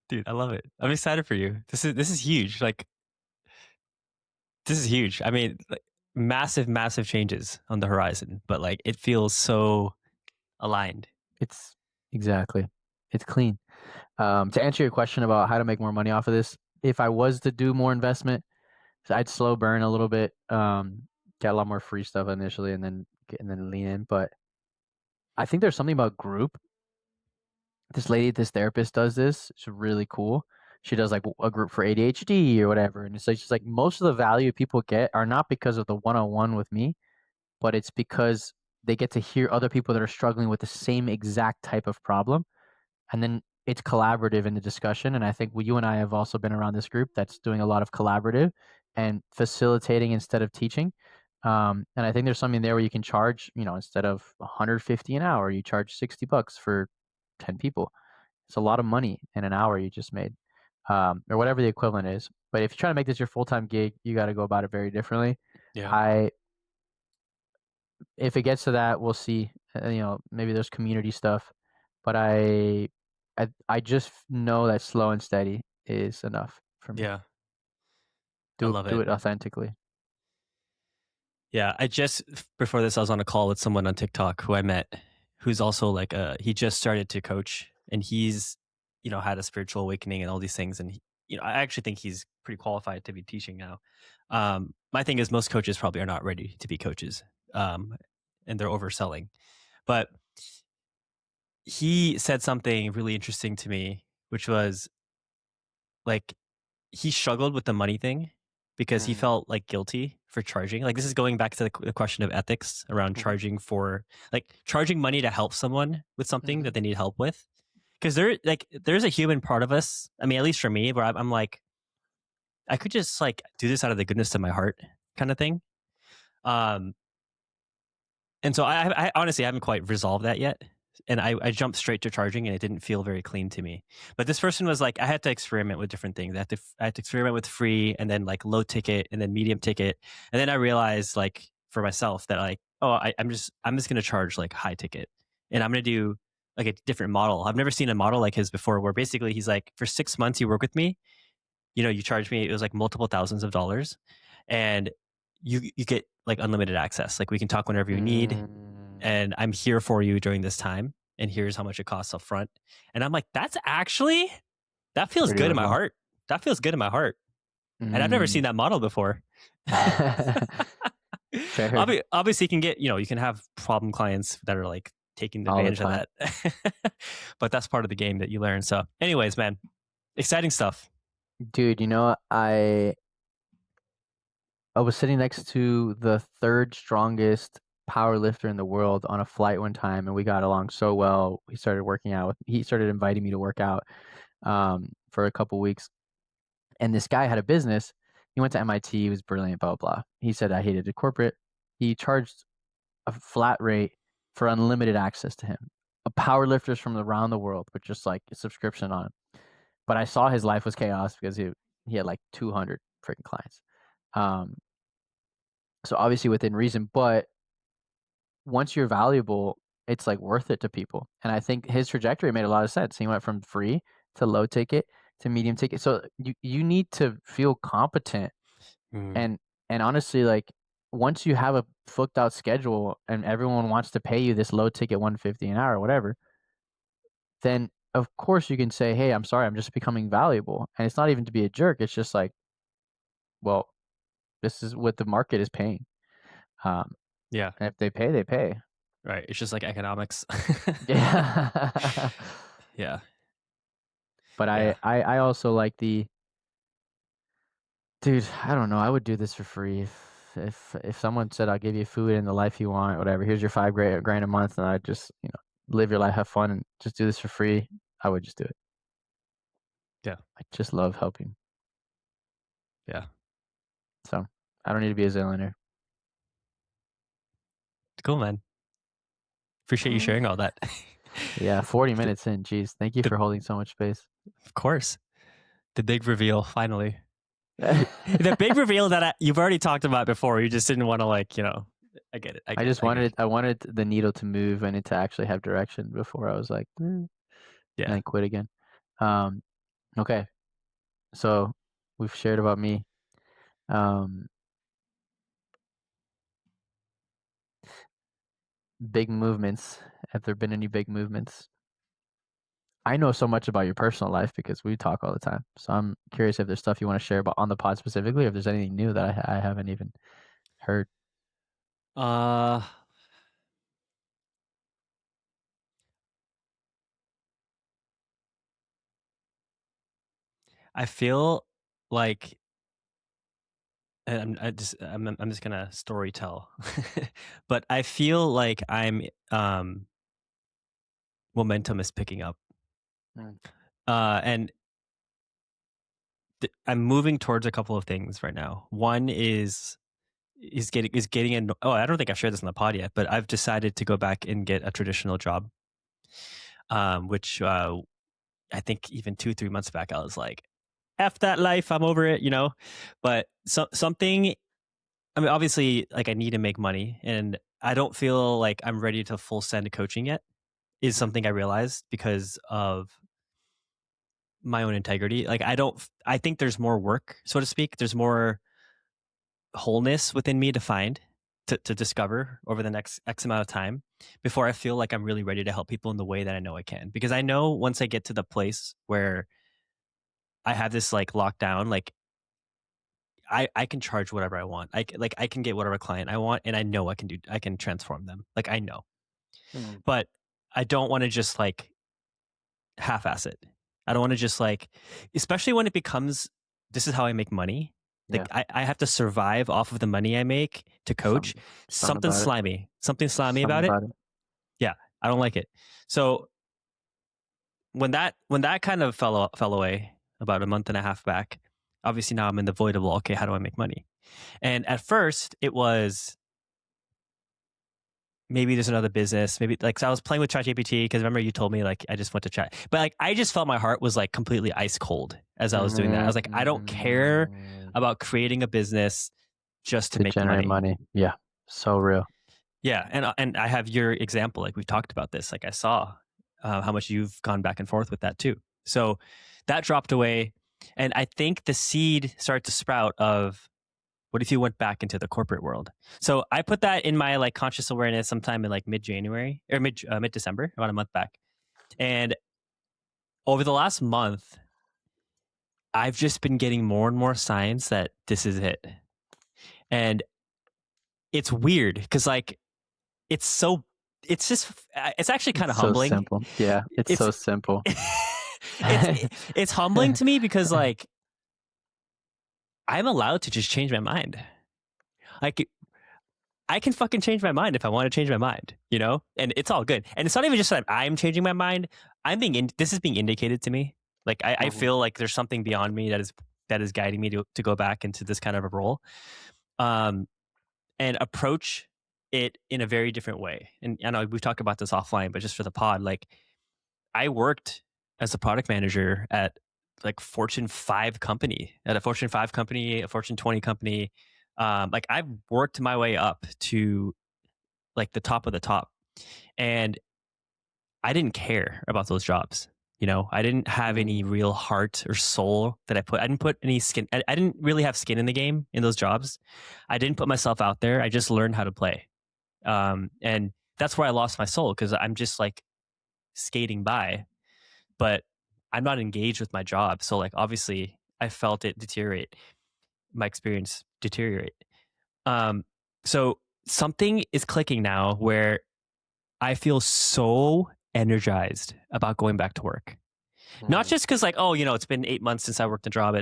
Dude, I love it. I'm excited for you. This is huge. Like this is huge. I mean, like, massive, massive changes on the horizon, but like it feels so aligned. it's exactly, it's clean. To answer your question about how to make more money off of this, if I was to do more investment, I'd slow burn a little bit, get a lot more free stuff initially, and then lean in. But I think there's something about group. This therapist does this. It's really cool. She does like a group for ADHD or whatever, and it's like just like most of the value people get are not because of the one-on-one with me, but it's because they get to hear other people that are struggling with the same exact type of problem, and then it's collaborative in the discussion. And I think you and I have also been around this group that's doing a lot of collaborative and facilitating instead of teaching. And I think there's something there where you can charge, instead of 150 an hour, you charge $60 for 10 people. It's a lot of money in an hour you just made, or whatever the equivalent is. But if you try to make this your full-time gig, you got to go about it very differently. Yeah. I If it gets to that, we'll see. Maybe there's community stuff, but I just know that slow and steady is enough for me. Yeah. I Do love do it. it authentically. Yeah. Before this, I was on a call with someone on TikTok who I met who's also like, he just started to coach and he's, had a spiritual awakening and all these things. And, I actually think he's pretty qualified to be teaching now. My thing is most coaches probably are not ready to be coaches. And they're overselling. But he said something really interesting to me, which was like he struggled with the money thing because he Mm-hmm. felt like guilty for charging. Like this is going back to the question of ethics around Mm-hmm. charging for like charging money to help someone with something Mm-hmm. that they need help with. Because there's a human part of us. I mean, at least for me, where I'm like, I could just like do this out of the goodness of my heart, kind of thing. Um, and so I honestly haven't quite resolved that yet. and I jumped straight to charging, and it didn't feel very clean to me. But this person was like, I had to experiment with different things. I had to experiment with free, and then like low ticket, and then medium ticket, and then I realized like for myself that like, oh, I'm just gonna charge like high ticket, and I'm gonna do like a different model. I've never seen a model like his before, where basically he's like, for 6 months you work with me, you charge me, it was like multiple thousands of dollars, and you get like unlimited access. Like we can talk whenever you need, Mm, and I'm here for you during this time. And here's how much it costs up front. And I'm like, that feels pretty good in my real. heart. That feels good in my heart. And I've never Mm. seen that model before. Fair. Obviously, you can get, you can have problem clients that are like taking All the advantage of time. that. But that's part of the game that you learn. So, anyways, man, exciting stuff. Dude, I was sitting next to the third strongest power lifter in the world on a flight one time, and we got along so well. He started working out. He started inviting me to work out for a couple weeks. And this guy had a business. He went to MIT. He was brilliant, blah, blah, blah. He said I hated the corporate. He charged a flat rate for unlimited access to him. Power lifters from around the world with just like a subscription on him. But I saw his life was chaos because he had like 200 freaking clients. Um, so obviously within reason, but once you're valuable, it's like worth it to people. And I think his trajectory made a lot of sense. He went from free to low ticket to medium ticket. So you need to feel competent Mm, and honestly, like once you have a booked out schedule and everyone wants to pay you this low ticket 150 an hour or whatever, then of course you can say, hey, I'm sorry, I'm just becoming valuable. And it's not even to be a jerk. It's just like, well, this is what the market is paying. Um, yeah, and if they pay, they pay. right. It's just like economics. Yeah. Yeah, But yeah, I also like dude, I don't know. I would do this for free if someone said I'll give you food and the life you want, whatever. Here's your 5 grand a month, and I just live your life, have fun, and just do this for free. I would just do it. yeah, I just love helping. yeah. So I don't need to be a zillionaire. Cool, man. Appreciate you sharing all that. Yeah, 40 the, minutes in. Jeez, thank you the, for holding so much space. of course, the big reveal finally. The big reveal that you've already talked about before. You just didn't want to like, I get it. I I get it. just I get it. wanted the needle to move and it to actually have direction before I was like, and Yeah. then quit again. Um, okay, so we've shared about me. Um, Big movements. Have there been any big movements? I know so much about your personal life because we talk all the time. So I'm curious if there's stuff you want to share about on the pod specifically, or if there's anything new that I haven't even heard. Uh, I feel like, and I'm just gonna story tell, but I feel like momentum is picking up, Mm. and I'm moving towards a couple of things right now. One is getting in. Oh, I don't think I've shared this on the pod yet, but I've decided to go back and get a traditional job, which I think even 2-3 months back I was like, "F that life, I'm over it," But something. I mean, obviously, like I need to make money, and I don't feel like I'm ready to full send coaching yet. Is Mm. something I realized because of my own integrity. Like I don't. I think there's more work, so to speak. There's more wholeness within me to find, to discover over the next X amount of time before I feel like I'm really ready to help people in the way that I know I can. Because I know once I get to the place where I have this like lockdown, like I can charge whatever I want. I can get whatever client I want, and I know I can transform them. Like I know, Mm. but I don't want to just like half-ass it. I don't want to just like, especially when it becomes this is how I make money. Yeah, Like I have to survive off of the money I make to coach. something about it. Something slimy Something about it. about it. Yeah, I don't like it. So when that kind of fell away about a month and a half back, obviously now I'm in the void of, well, okay, how do I make money? And at first it was maybe there's another business. Maybe like, so I was playing with ChatGPT because remember you told me like I just went to chat, but like I just felt my heart was like completely ice cold as I was doing that. I was like, I don't care Mm, about creating a business just to to make generate money. money. Yeah. So real. Yeah, and I have your example. Like we've talked about this. Like I saw how much you've gone back and forth with that too. So that dropped away, and I think the seed started to sprout of what if you went back into the corporate world? So I put that in my like conscious awareness sometime in like mid January or mid December, about a month back. And over the last month, I've just been getting more and more signs that this is it. And it's weird because like it's so it's just it's actually kind It's of so humbling. simple. Yeah, it's It's so simple. it's it's humbling to me because like I'm allowed to just change my mind. Like I can fucking change my mind if I want to change my mind, you know? And it's all good. And it's not even just that I'm changing my mind. This is being indicated to me. Like I Mhm. feel like there's something beyond me that is guiding me to go back into this kind of a role. Um and approach it in a very different way. And I know we've talked about this offline, but just for the pod, like I worked as a product manager at like at a Fortune 5 company, a Fortune 20 company. Like I've worked my way up to like the top of the top. And I didn't care about those jobs. You know, I didn't have any Mm, real heart or soul that I didn't put any skin. I didn't really have skin in the game in those jobs. I didn't put myself out there. I just learned how to play. And that's where I lost my soul because I'm just like skating by, but I'm not engaged with my job. So like obviously I felt it deteriorate, my experience deteriorate. Um, so something is clicking now where I feel so energized about going back to work. Not mm, just because like, oh, you know, it's been 8 months since I worked a job,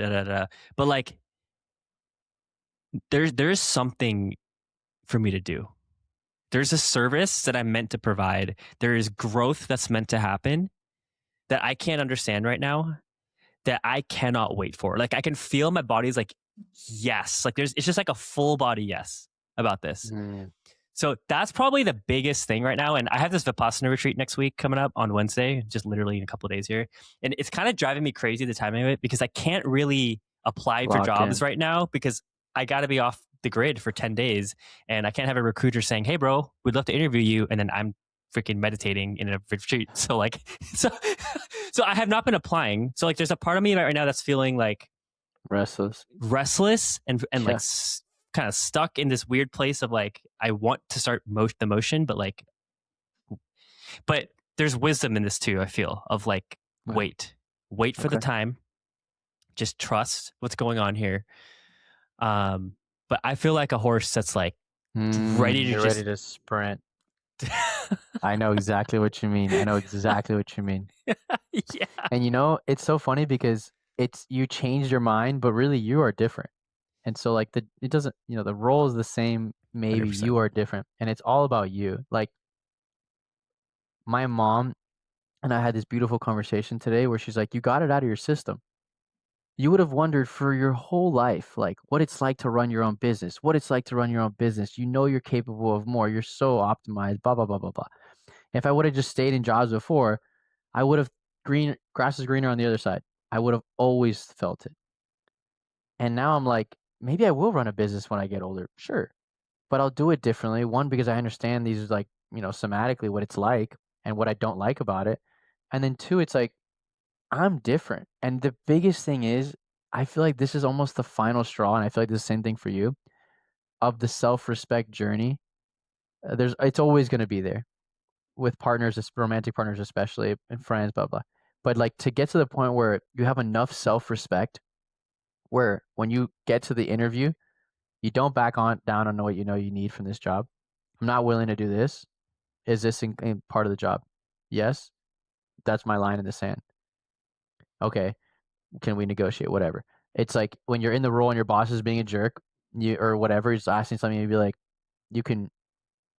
but like there's something for me to do. There's a service that I'm meant to provide. There is growth that's meant to happen that I can't understand right now that I cannot wait for. Like I can feel my body's like, yes. Like it's just like a full body yes about this. mm. So that's probably the biggest thing right now. And I have this Vipassana retreat next week coming up on Wednesday, just literally in a couple of days here. And it's kind of driving me crazy the timing of it because I can't really apply for Lock jobs in. right now because I got to be off the grid for 10 days. And I can't have a recruiter saying, hey, bro, we'd love to interview you. And then I'm freaking meditating in a retreat. So like, so, so I have not been applying. So like, there's a part of me right now that's feeling like Restless. restless and like Yeah. kind of stuck in this weird place of like I want to start the motion, but there's wisdom in this too. I feel of like Okay. wait for the Okay. time, just trust what's going on here. Um, but I feel like a horse that's like ready to You're ready just to sprint. I know exactly what you mean. I know exactly what you mean. yeah, And you know, it's so funny because it's you changed your mind, but really you are different. And so like it doesn't, the role is the same, hundred maybe percent. you are different. And it's all about you. Like my mom and I had this beautiful conversation today where she's like, you got it out of your system. You would have wondered for your whole life, like what it's like to run your own business, what it's like to run your own business. You know you're capable of more. You're so optimized, blah, blah, blah, blah, blah. If I would have just stayed in jobs before, I would have grass is greener on the other side. I would have always felt it. And now I'm like, maybe I will run a business when I get older. Sure. But I'll do it differently. One, because I understand these like, somatically what it's like and what I don't like about it. And then two, it's like I'm different. And the biggest thing is I feel like this is almost the final straw, and I feel like the same thing for you of the self-respect journey. It's always going to be there with partners, romantic partners especially, and friends, blah blah. But like to get to the point where you have enough self-respect where when you get to the interview, you don't back on down on what you know you need from this job. I'm not willing to do this. Is this in part of the job? Yes. That's my line in the sand. Okay. Can we negotiate? Whatever. It's like when you're in the role and your boss is being a jerk, or whatever, he's asking something, you'd be like, you can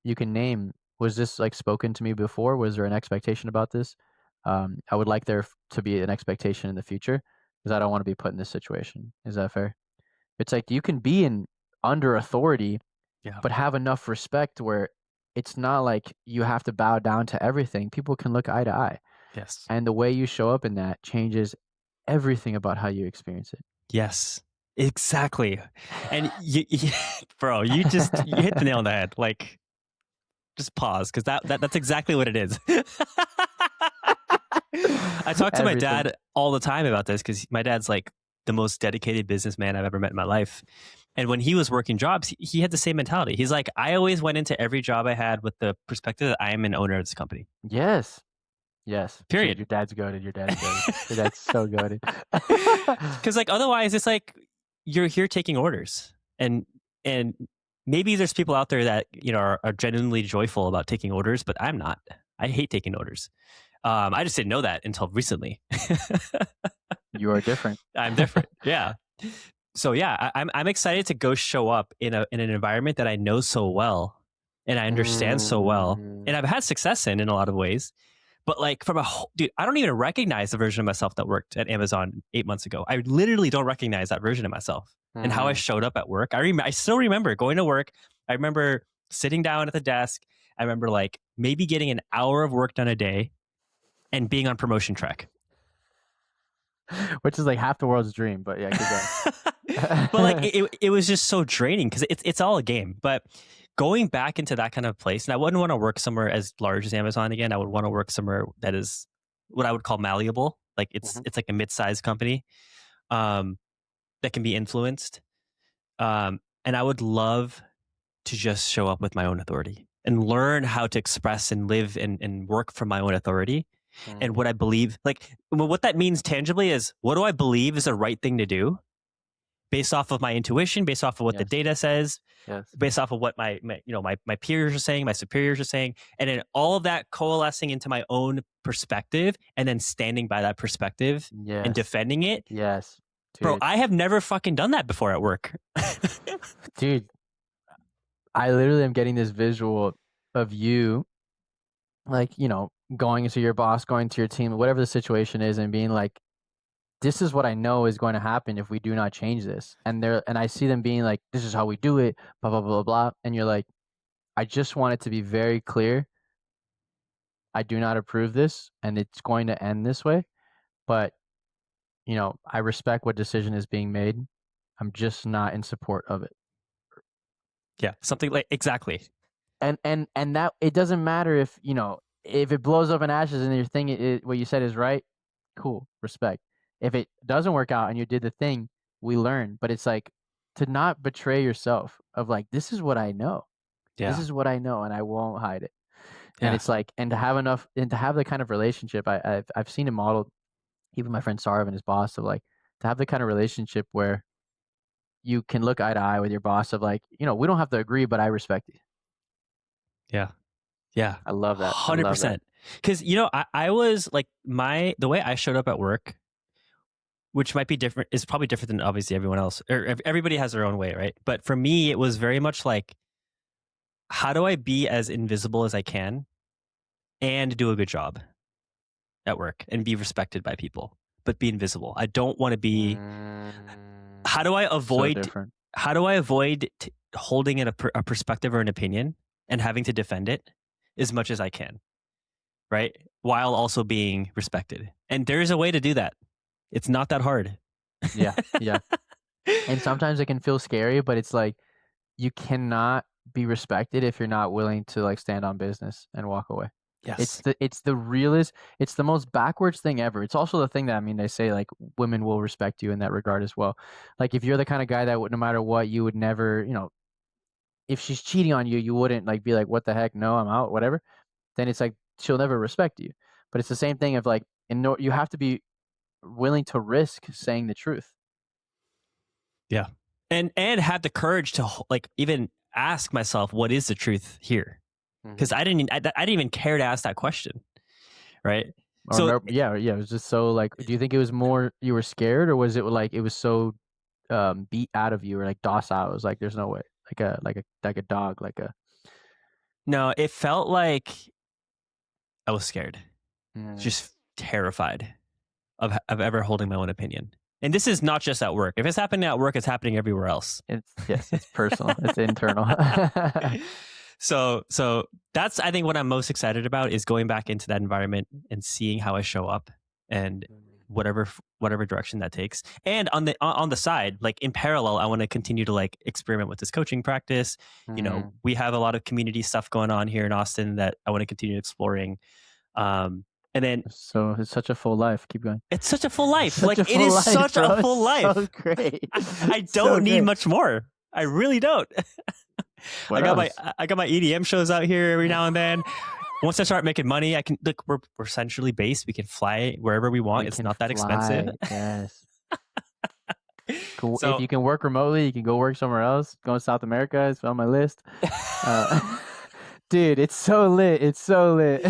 you can name, was this like spoken to me before? Was there an expectation about this? I would like there to be an expectation in the future because I don't want to be put in this situation. Is that fair? It's like you can be in under authority, Yeah, but have enough respect where it's not like you have to bow down to everything. People can look eye to eye. Yes. And the way you show up in that changes everything about how you experience it. Yes. Exactly. And bro, you hit the nail on the head. Like, just pause, because that's exactly what it is. I talk to my dad all the time about this, because my dad's like the most dedicated businessman I've ever met in my life. And when he was working jobs, he had the same mentality. He's like, I always went into every job I had with the perspective that I am an owner of this company. Yes. Yes. Period. Dude, your dad's goated. Your dad's goated. Your dad's so goated. Because like otherwise, it's like you're here taking orders, and maybe there's people out there that are genuinely joyful about taking orders, but I'm not. I hate taking orders. I just didn't know that until recently. You are different. I'm different. Yeah. So yeah, I'm excited to go show up in an environment that I know so well and I understand so well, and I've had success in a lot of ways. But like dude, I don't even recognize the version of myself that worked at Amazon 8 months ago. I literally don't recognize that version of myself and how I showed up at work. I still remember going to work. I remember sitting down at the desk. I remember like maybe getting an hour of work done a day and being on promotion track. Which is like half the world's dream, but yeah, keep going. But like it was just so draining, because it's all a game. But going back into that kind of place, and I wouldn't want to work somewhere as large as Amazon again. I would want to work somewhere that is what I would call malleable. Like it's like a mid-sized company that can be influenced. And I would love to just show up with my own authority and learn how to express and live and work from my own authority. And what I believe, like what that means tangibly is, what do I believe is the right thing to do based off of my intuition, based off of what the data says, based off of what my peers are saying, my superiors are saying, and then all of that coalescing into my own perspective and then standing by that perspective and defending it. Yes. Dude. Bro, I have never fucking done that before at work. Dude, I literally am getting this visual of you, like, going to your boss, going to your team, whatever the situation is, and being like, this is what I know is going to happen if we do not change this. And I see them being like, this is how we do it, blah, blah, blah, blah. And you're like, I just want it to be very clear. I do not approve this, and it's going to end this way. But, I respect what decision is being made. I'm just not in support of it. Yeah, something like exactly. And that it doesn't matter if it blows up in ashes and your thing, what you said is right. Cool, respect. If it doesn't work out and you did the thing, we learn. But it's like to not betray yourself of like, this is what I know. Yeah. This is what I know, and I won't hide it. Yeah. And it's like, and to have the kind of relationship I've seen it modeled, even my friend Sarv and his boss, of like, to have the kind of relationship where you can look eye to eye with your boss of like, we don't have to agree, but I respect you. Yeah. Yeah. I love that. 100%. Because, I was like, the way I showed up at work, which might be different, is probably different than obviously everyone else, or everybody has their own way, right? But for me, it was very much like, how do I be as invisible as I can and do a good job at work and be respected by people, but be invisible? I don't want to be. How do I avoid? How do I avoid holding in a perspective or an opinion and having to defend it as much as I can, right? While also being respected. And there's a way to do that. It's not that hard. Yeah. And sometimes it can feel scary, but it's like, you cannot be respected if you're not willing to like stand on business and walk away. Yes. It's the realest, it's the most backwards thing ever. It's also the thing that, they say like women will respect you in that regard as well. Like if you're the kind of guy that would, no matter what, you would never, if she's cheating on you, you wouldn't like be like, what the heck? No, I'm out, whatever. Then it's like, she'll never respect you. But it's the same thing of like, you have to be willing to risk saying the truth. Yeah. And have the courage to like even ask myself, what is the truth here? Because I didn't even care to ask that question, right? Yeah, it was just so like, do you think it was more you were scared, or was it like it was so beat out of you, or like docile? It was like, there's no way, like a dog, No, it felt like I was scared, just terrified of ever holding my own opinion. And this is not just at work. If it's happening at work, it's happening everywhere else. It's personal. It's internal. So that's, I think, what I'm most excited about is going back into that environment and seeing how I show up, and whatever direction that takes. And on the side, like in parallel, I want to continue to like experiment with this coaching practice. Mm. We have a lot of community stuff going on here in Austin that I want to continue exploring. And then So it's such a full life. Keep going. it's such a full life. Such Like a it full is life, such a bro. It's full so life. great. I So don't need great. much more. I really don't. What else? I got my EDM shows out here every now and then. Once I start making money, I can look. We're centrally based. We can fly wherever we want. We It's can not that fly. expensive. Yes. If So you can work remotely, you can go work somewhere else. Go to South America. It's on my list. Dude, it's so lit. It's so lit.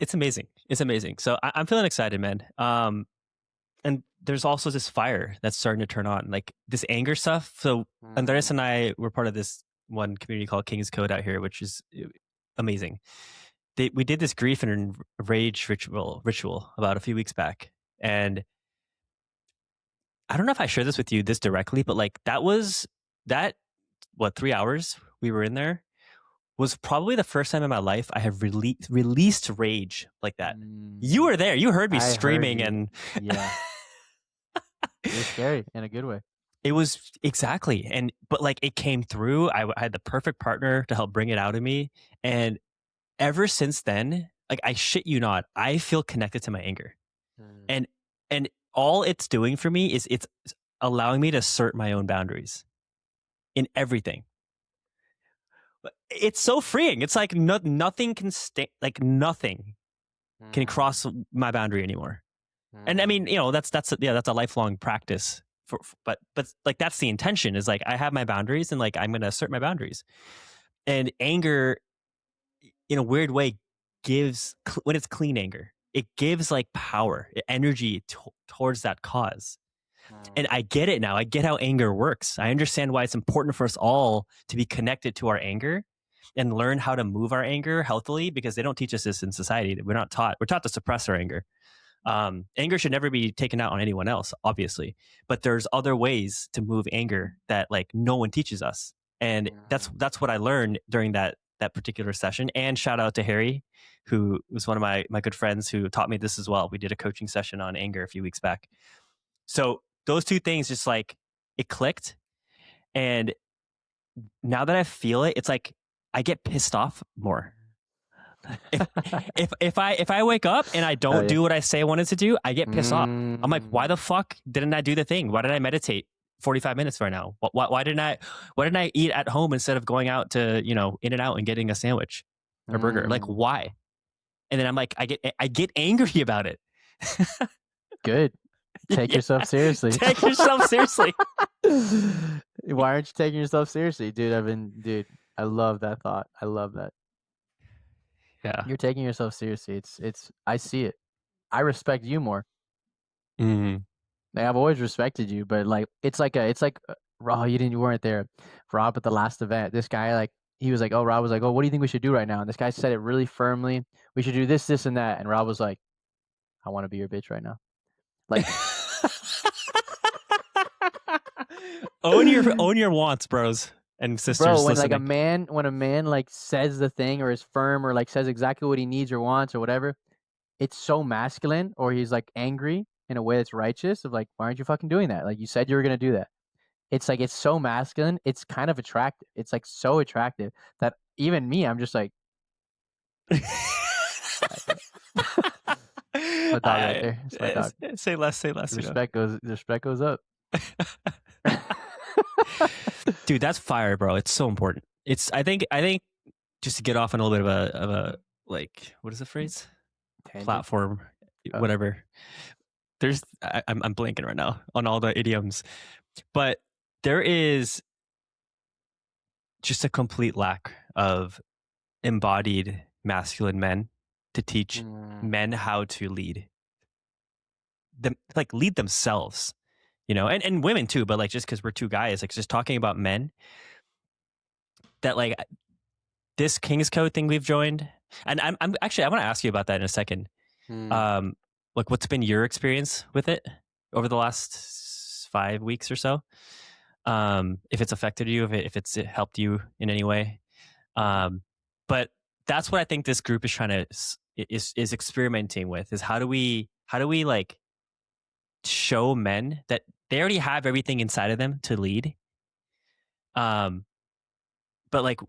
it's amazing. It's amazing. So I'm feeling excited, man. And there's also this fire that's starting to turn on, like this anger stuff. So Andres and I were part of this one community called King's Code out here, which is amazing. We did this grief and rage ritual about a few weeks back, and I don't know if I shared this with you this directly, but like that 3 hours we were in there was probably the first time in my life I have released rage like that. You were there. You heard me I screaming, heard you. and Yeah. It was scary in a good way. it was exactly. But like it came through. I had the perfect partner to help bring it out of me. And ever since then, like I shit you not, I feel connected to my anger. And all it's doing for me is it's allowing me to assert my own boundaries in everything. It's so freeing. It's like nothing can stay, like nothing can cross my boundary anymore. And I mean, that's a lifelong practice. But like that's the intention, is like I have my boundaries and like I'm going to assert my boundaries. And anger, in a weird way, gives, when it's clean anger, it gives like power, energy towards that cause. And I get it now. I get how anger works. I understand why it's important for us all to be connected to our anger and learn how to move our anger healthily, because they don't teach us this in society. We're not taught. We're taught to suppress our anger. Anger should never be taken out on anyone else, obviously, but there's other ways to move anger that like no one teaches us. And that's what I learned during that particular session. And shout out to Harry, who was one of my good friends who taught me this as well. We did a coaching session on anger a few weeks back. So those two things just like it clicked. And now that I feel it, it's like I get pissed off more. If I wake up and I don't do what I say I wanted to do, I get pissed off. I'm like, why the fuck didn't I do the thing? Why did I meditate 45 minutes right now? Why didn't I eat at home instead of going out to, In-N-Out and getting a sandwich or burger? Like, why? And then I'm like, I get angry about it. Good. Take yourself seriously. Take yourself seriously. Why aren't you taking yourself seriously? Dude, I love that thought. I love that. Yeah. You're taking yourself seriously. It's I see it. I respect you more. Mm-hmm. Like, I've always respected you, but like it's like Rob, you weren't there. Rob at the last event, this guy like he was like, oh, Rob was like, oh, what do you think we should do right now? And this guy said it really firmly. We should do this, this, and that. And Rob was like, I want to be your bitch right now. Like own your wants, bros and sisters. Bro, when listening. when a man like says the thing or is firm or like says exactly what he needs or wants or whatever, it's so masculine, or he's like angry in a way that's righteous of like, why aren't you fucking doing that? Like you said you were gonna do that. It's like it's so masculine, it's kind of attractive. It's like so attractive that even me, I'm just like my dog right there. It's my dog. Say less. Respect goes up. Dude, that's fire, bro. It's so important. I think just to get off on a little bit of a like, what is the phrase? Tangent? Platform, whatever. I'm blanking right now on all the idioms, but there is just a complete lack of embodied masculine men to teach men how to lead them, like lead themselves, and women too, but like just because we're two guys, like just talking about men, that like this King's Code thing we've joined, and I'm actually, I want to ask you about that in a second. Like what's been your experience with it over the last 5 weeks or so? If it's affected you, if it's helped you in any way. But that's what I think this group is trying to is experimenting with, is how do we like show men that they already have everything inside of them to lead, um but like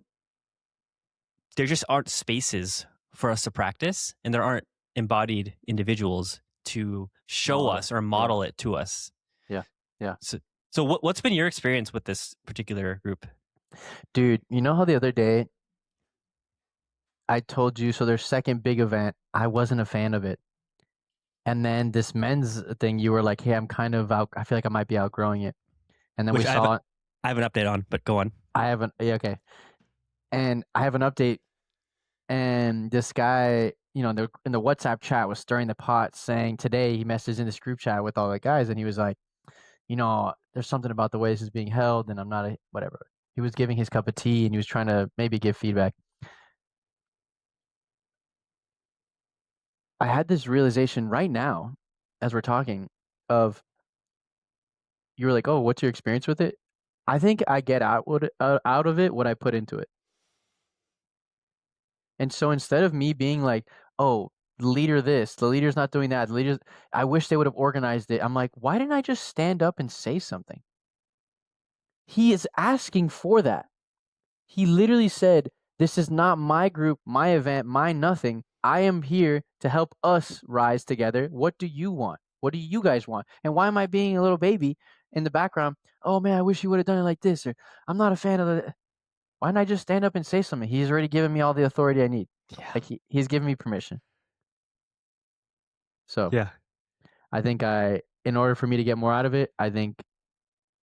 there just aren't spaces for us to practice, and there aren't embodied individuals to show Model. us or Yeah. model it to us. Yeah. Yeah. So what's been your experience with this particular group? Dude, you know how the other day I told you, so their second big event, I wasn't a fan of it. And then this men's thing, you were like, hey, I'm kind of out. I feel like I might be outgrowing it. And then we Which saw it. I have an update on, but go on. I haven't. Yeah, okay. And I have an update. And this guy, you know, in the WhatsApp chat was stirring the pot, saying today he messaged in this group chat with all the guys, and he was like, you know, there's something about the way this is being held, and I'm not a whatever. He was giving his cup of tea, and he was trying to maybe give feedback. I had this realization right now, as we're talking, of you were like, oh, what's your experience with it? I think I get out of it what I put into it. And so instead of me being like, oh, the leader this, the leader's not doing that, the leader's, I wish they would have organized it. I'm like, why didn't I just stand up and say something? He is asking for that. He literally said, this is not my group, my event, my nothing. I am here to help us rise together. What do you want? What do you guys want? And why am I being a little baby in the background? Oh man, I wish you would have done it like this, or I'm not a fan of it. Why didn't I just stand up and say something? He's already given me all the authority I need. Yeah. Like he's given me permission. So Yeah. I think in order for me to get more out of it, I think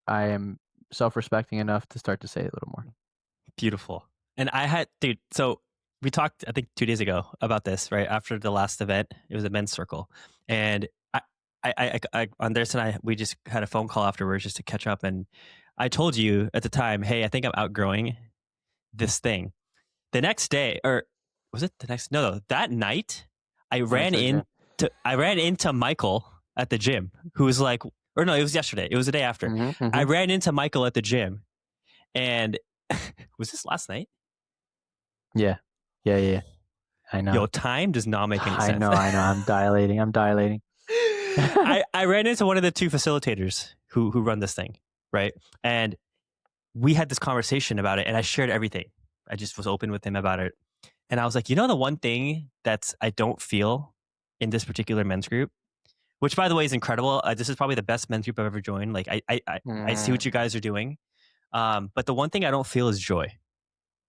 I am self-respecting enough to start to say a little more. Beautiful. And dude, so we talked, I think 2 days ago about this, right? After the last event, it was a men's circle. And Andres and I, we just had a phone call afterwards just to catch up. And I told you at the time, hey, I think I'm outgrowing this thing. The next day, or was it the next? No, that night, I ran into Michael at the gym, who was like, or no, it was yesterday. It was the day after. Mm-hmm. I ran into Michael at the gym, and was this last night? Yeah. I know. Yo, time does not make any sense. I know. I'm dilating. I ran into one of the two facilitators who run this thing, right? And we had this conversation about it, and I shared everything. I just was open with him about it. And I was like, you know, the one thing I don't feel in this particular men's group, which by the way is incredible. This is probably the best men's group I've ever joined. Like I see what you guys are doing. But the one thing I don't feel is joy.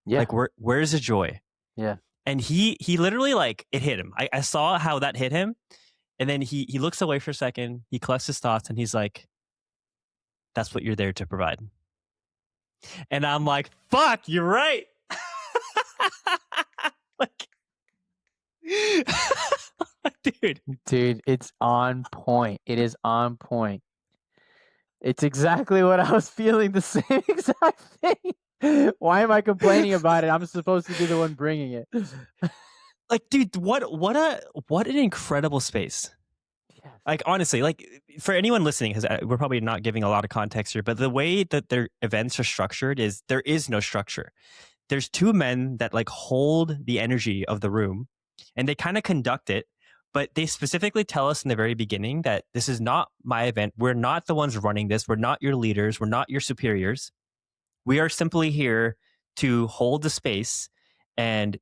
Yeah. Like where's the joy? Yeah. And he literally, like, it hit him. I saw how that hit him. And then he looks away for a second, he collects his thoughts, and he's like, that's what you're there to provide. And I'm like, fuck, you're right. Like, dude, it's on point. It is on point. It's exactly what I was feeling, the same exact thing. Why am I complaining about it? I'm supposed to be the one bringing it. Like, dude, what an incredible space. Yes. Like, honestly, like, for anyone listening, because we're probably not giving a lot of context here, but the way that their events are structured is there is no structure. There's two men that like hold the energy of the room, and they kind of conduct it, but they specifically tell us in the very beginning that this is not my event. We're not the ones running this. We're not your leaders. We're not your superiors. We are simply here to hold the space, and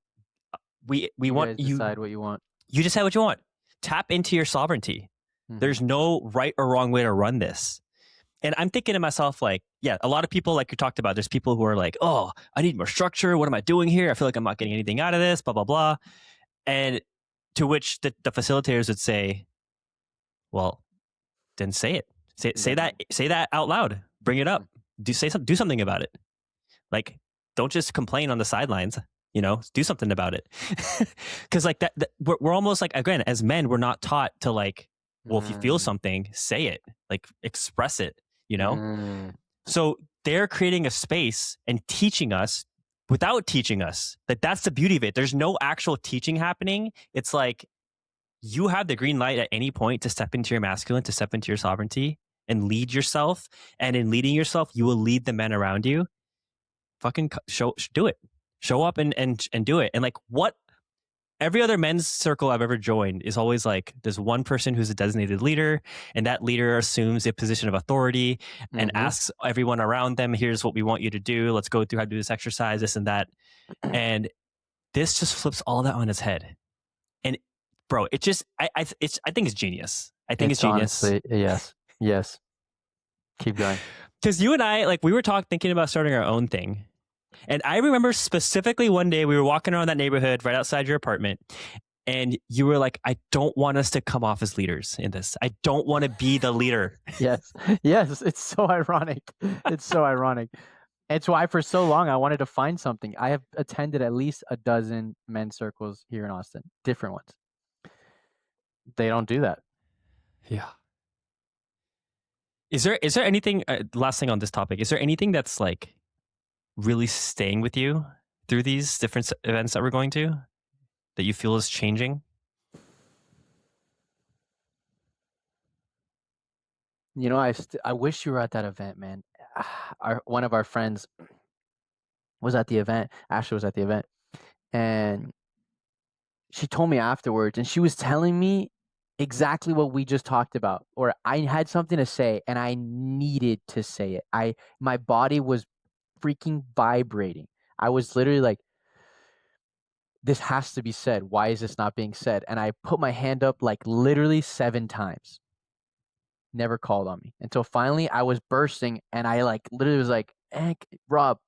we want you decide what you want. You decide what you want. Tap into your sovereignty. Mm-hmm. There's no right or wrong way to run this. And I'm thinking to myself, like, yeah, a lot of people, like you talked about, there's people who are like, oh, I need more structure. What am I doing here? I feel like I'm not getting anything out of this, blah, blah, blah. And to which the facilitators would say, well, then say it. Say that out loud. Bring it up. Do something about it. Like, don't just complain on the sidelines. You know, do something about it. Because like that we're almost like, again, as men, we're not taught to like, well, if you feel something, say it, like express it, you know? So they're creating a space and teaching us without teaching us. Like, that's the beauty of it. There's no actual teaching happening. It's like you have the green light at any point to step into your masculine, to step into your sovereignty and lead yourself. And in leading yourself, you will lead the men around you. Fucking do it. Show up and do it. And like what every other men's circle I've ever joined is always like there's one person who's a designated leader, and that leader assumes a position of authority and Mm-hmm. asks everyone around them, here's what we want you to do. Let's go through how to do this exercise, this and that. And this just flips all that on its head. And bro, it just I think it's genius. I think it's It's genius. honestly, yes. Yes. Keep going. Because you and I, like, we were thinking about starting our own thing. And I remember specifically one day we were walking around that neighborhood right outside your apartment, and you were like, I don't want us to come off as leaders in this. I don't want to be the leader. Yes. Yes. It's so ironic. It's so ironic. It's why for so long I wanted to find something. I have attended at least a dozen men's circles here in Austin, different ones. They don't do that. Yeah. Is there anything, last thing on this topic, is there anything that's like really staying with you through these different events that we're going to that you feel is changing? You know, I wish you were at that event, man. One of our friends was at the event. Ashley was at the event, and she told me afterwards, and she was telling me exactly what we just talked about. Or I had something to say, and I needed to say it. My body was freaking vibrating. I was literally like, "This has to be said. Why is this not being said?" And I put my hand up like literally 7 times. Never called on me until finally I was bursting, and I like literally was like, Rob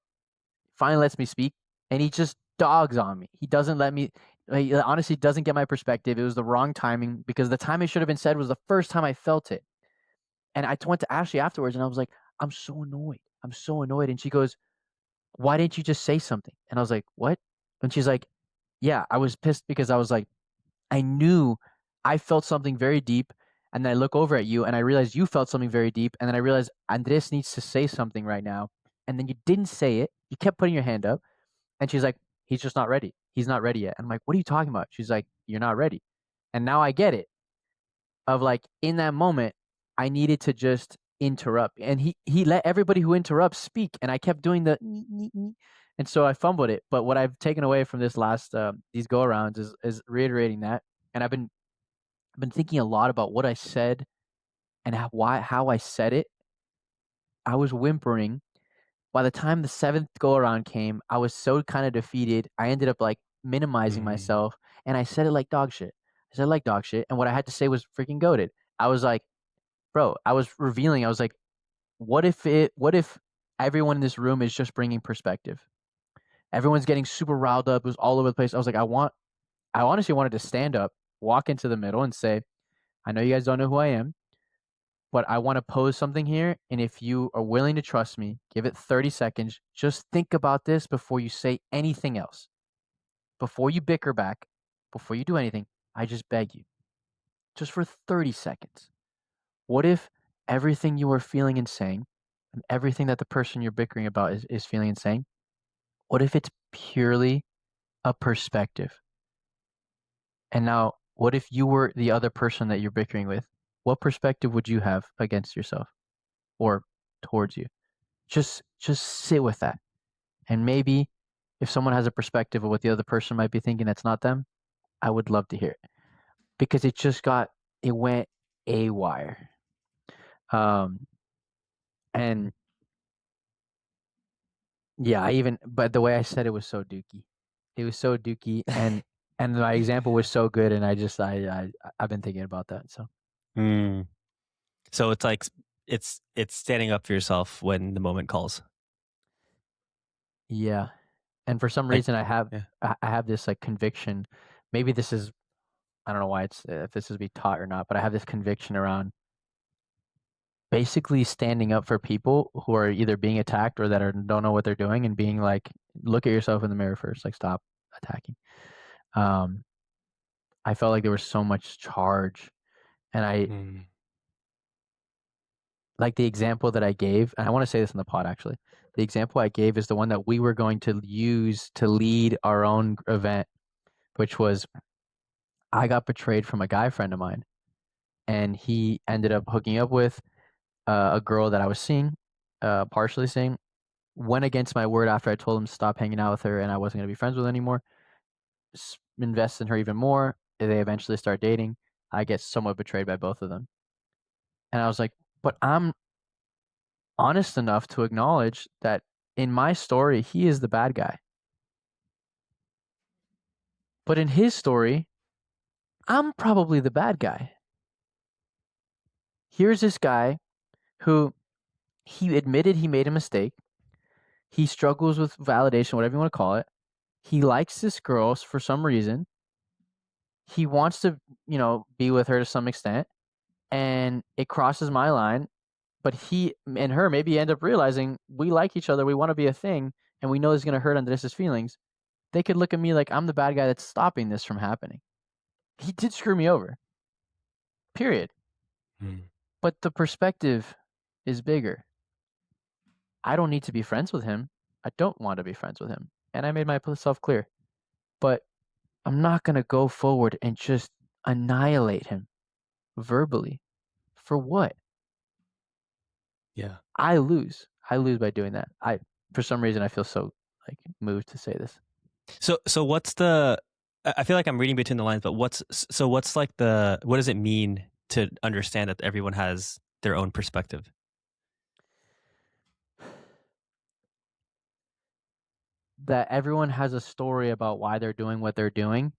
finally lets me speak, and he just dogs on me. He doesn't let me. He honestly doesn't get my perspective. It was the wrong timing because the time it should have been said was the first time I felt it. And I went to Ashley afterwards, and I was like, I'm so annoyed. I'm so annoyed. And she goes, why didn't you just say something? And I was like, what? And she's like, yeah, I was pissed because I was like, I knew I felt something very deep. And then I look over at you and I realized you felt something very deep. And then I realized Andres needs to say something right now. And then you didn't say it. You kept putting your hand up. And she's like, he's just not ready. He's not ready yet. And I'm like, what are you talking about? She's like, you're not ready. And now I get it. Of like in that moment, I needed to just interrupt. And he let everybody who interrupts speak. And I kept doing the and so I fumbled it. But what I've taken away from this last these go arounds is reiterating that. And I've been thinking a lot about what I said and how I said it. I was whimpering. By the time the seventh go around came, I was so kind of defeated. I ended up like minimizing myself, and I said it like dog shit. I said it like dog shit, and what I had to say was freaking goated. I was like, bro, I was revealing. I was like, what if everyone in this room is just bringing perspective? Everyone's getting super riled up. It was all over the place. I was like, I honestly wanted to stand up, walk into the middle, and say, I know you guys don't know who I am, but I want to pose something here. And if you are willing to trust me, give it 30 seconds. Just think about this before you say anything else. Before you bicker back, before you do anything, I just beg you, just for 30 seconds. What if everything you are feeling and saying, and everything that the person you're bickering about is feeling and saying, what if it's purely a perspective? And now, what if you were the other person that you're bickering with? What perspective would you have against yourself or towards you? Just sit with that. And maybe if someone has a perspective of what the other person might be thinking that's not them, I would love to hear it. Because it went a wire. And yeah, but the way I said it was so dookie. It was so dookie, and my example was so good, and I've been thinking about that. So So it's like it's standing up for yourself when the moment calls. yeah, and for some reason Yeah. I have this like conviction. Maybe this is, I don't know why it's if this is be taught or not, but I have this conviction around basically standing up for people who are either being attacked or that don't know what they're doing, and being like, look at yourself in the mirror first, like stop attacking. I felt like there was so much charge, and I like the example that I gave, and I want to say this in the pod actually. The example I gave is the one that we were going to use to lead our own event, which was I got betrayed from a guy friend of mine, and he ended up hooking up with a girl that I was seeing, partially seeing, went against my word after I told him to stop hanging out with her and I wasn't going to be friends with her anymore, invest in her even more. They eventually start dating. I get somewhat betrayed by both of them. And I was like, but I'm honest enough to acknowledge that in my story, he is the bad guy. But in his story, I'm probably the bad guy. Here's this guy who he admitted he made a mistake. He struggles with validation, whatever you want to call it. He likes this girl for some reason. He wants to, be with her to some extent. And it crosses my line. But he and her maybe end up realizing we like each other. We want to be a thing. And we know it's going to hurt Andres' feelings. They could look at me like I'm the bad guy that's stopping this from happening. He did screw me over. Period. But the perspective is bigger. I don't need to be friends with him. I don't want to be friends with him. And I made myself clear. But I'm not going to go forward and just annihilate him verbally. For what? Yeah. I lose. I lose by doing that. For some reason, I feel so moved to say this. So what's the? I feel like I'm reading between the lines, but what's like what does it mean to understand that everyone has their own perspective? That everyone has a story about why they're doing what they're doing.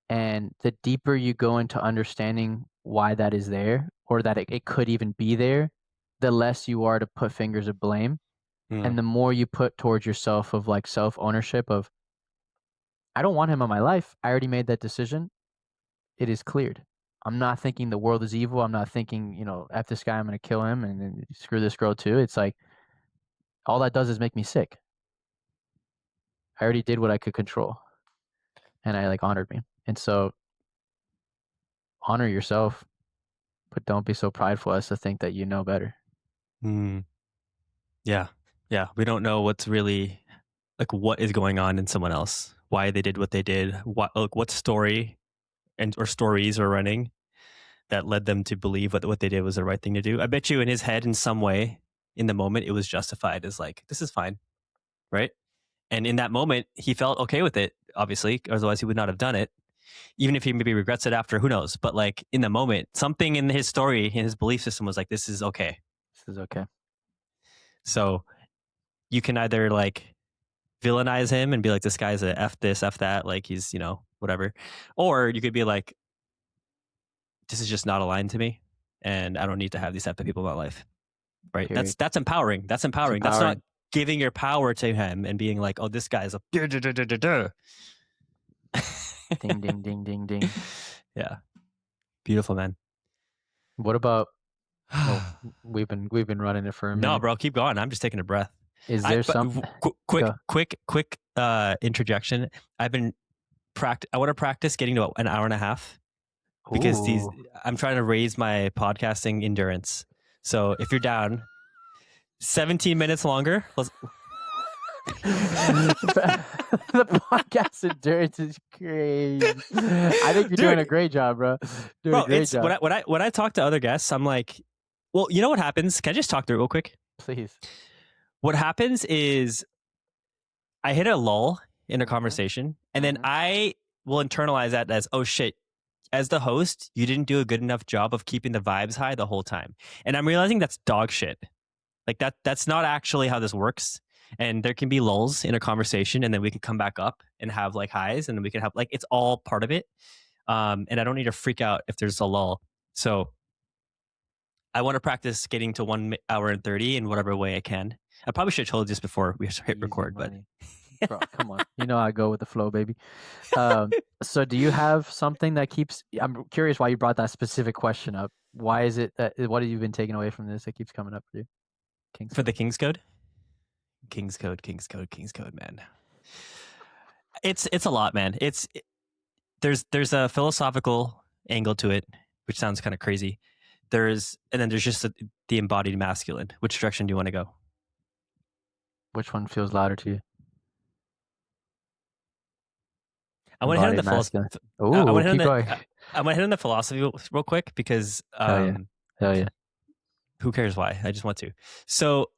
And the deeper you go into understanding why that is there, or that it could even be there, the less you are to put fingers of blame. And the more you put towards yourself of self-ownership of, I don't want him in my life. I already made that decision. It is cleared. I'm not thinking the world is evil. I'm not thinking, F this guy, I'm going to kill him and then screw this girl too. It's like, all that does is make me sick. I already did what I could control. And I honored me. And so honor yourself, but don't be so prideful as to think that you know better. Yeah. Yeah. We don't know what's really what is going on in someone else, why they did what they did, what story or stories are running that led them to believe what they did was the right thing to do. I bet you in his head, in some way, in the moment, it was justified as this is fine. Right. And in that moment, he felt okay with it, obviously, otherwise he would not have done it. Even if he maybe regrets it after, who knows? But in the moment, something in his story, in his belief system was this is okay. This is okay. So you can either villainize him and be this guy's a F this, F that, he's, whatever. Or you could be this is just not aligned to me and I don't need to have these type of people in my life. Right. Period. That's empowering. That's empowering. That's not giving your power to him and being oh, this guy's a ding, ding, ding, ding, ding. Yeah. Beautiful, man. What about we've been running it for a minute. No, bro, keep going. I'm just taking a breath. Is there something quick interjection? I want to practice getting to an hour and a half because I'm trying to raise my podcasting endurance. So if you're down, 17 minutes longer. The podcast endurance is crazy. I think you're doing a great job, bro. Job. When I talk to other guests, I'm well, you know what happens? Can I just talk through it real quick? Please. What happens is I hit a lull in a conversation, and then I will internalize that as, oh shit, as the host, you didn't do a good enough job of keeping the vibes high the whole time. And I'm realizing that's dog shit. That's not actually how this works. And there can be lulls in a conversation, and then we can come back up and have highs, and then we can have it's all part of it. And I don't need to freak out if there's a lull. So I want to practice getting to 1 hour and 30 in whatever way I can. I probably should have told you this before we hit record, money. But bro, come on, I go with the flow, baby. So do you have something that keeps? I'm curious why you brought that specific question up. Why is it that what have you been taken away from this that keeps coming up for you? The King's Code. King's Code, man. It's a lot, man. There's a philosophical angle to it, which sounds kind of crazy. And then there's just the embodied masculine. Which direction do you want to go? Which one feels louder to you? I want to hit on the philosophy. I want to hit on the philosophy real quick because Hell yeah. Who cares why? I just want to. So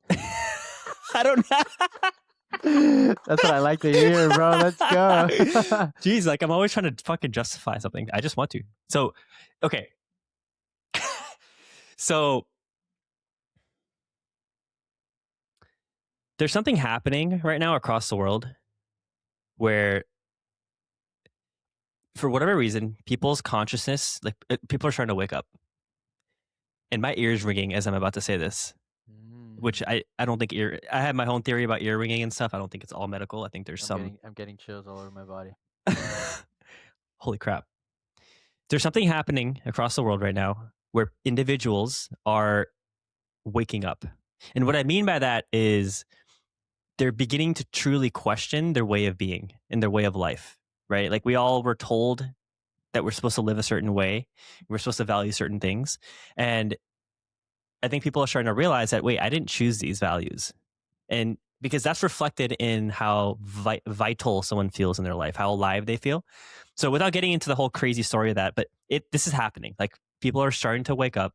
I don't know. That's what I like to hear, bro. Let's go. Jeez, like I'm always trying to fucking justify something. I just want to. So, okay. So there's something happening right now across the world where, for whatever reason, people's consciousness, like people are starting to wake up. And my ears ringing as I'm about to say this, which I don't think I have my own theory about ear ringing and stuff. I don't think it's all medical. I think there's I'm getting chills all over my body. Holy crap. There's something happening across the world right now where individuals are waking up. And what I mean by that is they're beginning to truly question their way of being and their way of life, right? Like we all were told that we're supposed to live a certain way. We're supposed to value certain things. And I think people are starting to realize that, wait, I didn't choose these values. And because that's reflected in how vital someone feels in their life, how alive they feel. So without getting into the whole crazy story of that, but this is happening. Like people are starting to wake up.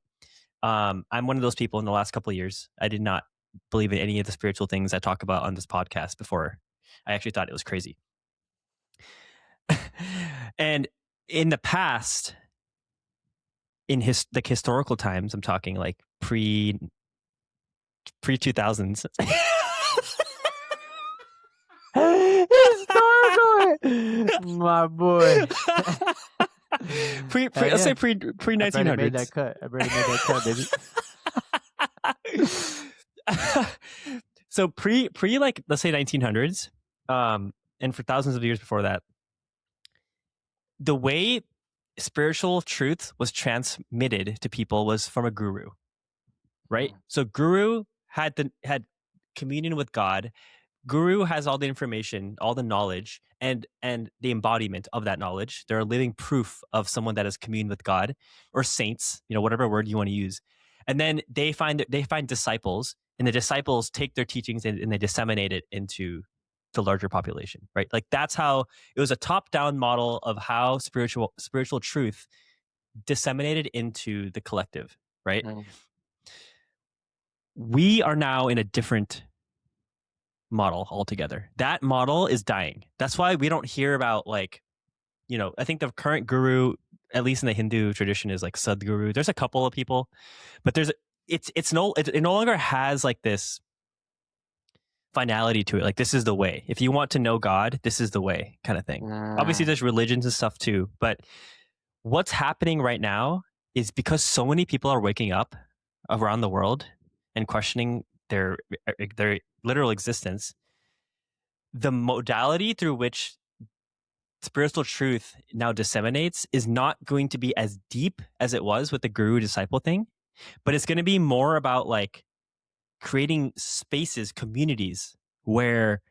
I'm one of those people in the last couple of years. I did not believe in any of the spiritual things I talk about on this podcast before. I actually thought it was crazy. And in the past, in historical times, I'm talking like pre 2000s. Historical, my boy. Let's say pre 1900s. I already made that cut, baby. So pre like let's say 1900s, and for thousands of years before that, the way spiritual truth was transmitted to people was from a guru, right? So guru had communion with God. Guru has all the information, all the knowledge, and the embodiment of that knowledge. They're a living proof of someone that has communed with God, or saints, whatever word you want to use. And then they find disciples, and the disciples take their teachings and they disseminate it into the larger population, right? Like that's how it was, a top-down model of how spiritual truth disseminated into the collective, right? We are now in a different model altogether. That model is dying. That's why we don't hear about I think the current guru, at least in the Hindu tradition, is like Sadhguru. There's a couple of people, but it no longer has like this finality to it. Like this is the way. If you want to know God, this is the way, kind of thing. Obviously there's religions and stuff too, but what's happening right now is because so many people are waking up around the world and questioning their literal existence, the modality through which spiritual truth now disseminates is not going to be as deep as it was with the guru disciple thing, but it's going to be more about like creating spaces, communities where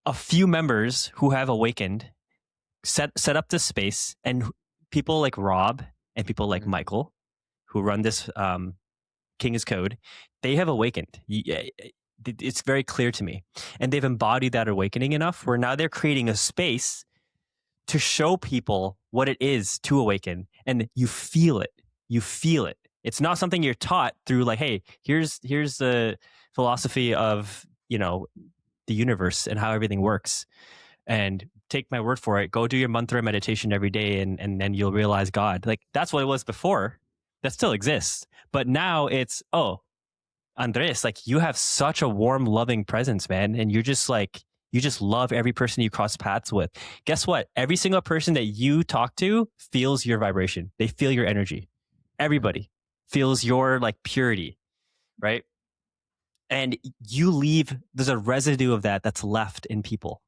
a few members who have awakened set up this space, and people like Rob and people like Michael, who run this King's Code, they have awakened. It's very clear to me. And they've embodied that awakening enough where now they're creating a space to show people what it is to awaken. And you feel it. You feel it. It's not something you're taught through like, hey, here's the philosophy of, the universe and how everything works. And take my word for it. Go do your mantra meditation every day and then you'll realize God. Like that's what it was before. That still exists. But now it's, oh, Andres, like you have such a warm, loving presence, man. And you're just like, you just love every person you cross paths with. Guess what? Every single person that you talk to feels your vibration. They feel your energy. Everybody feels your like purity, right? And you leave, there's a residue of that's left in people.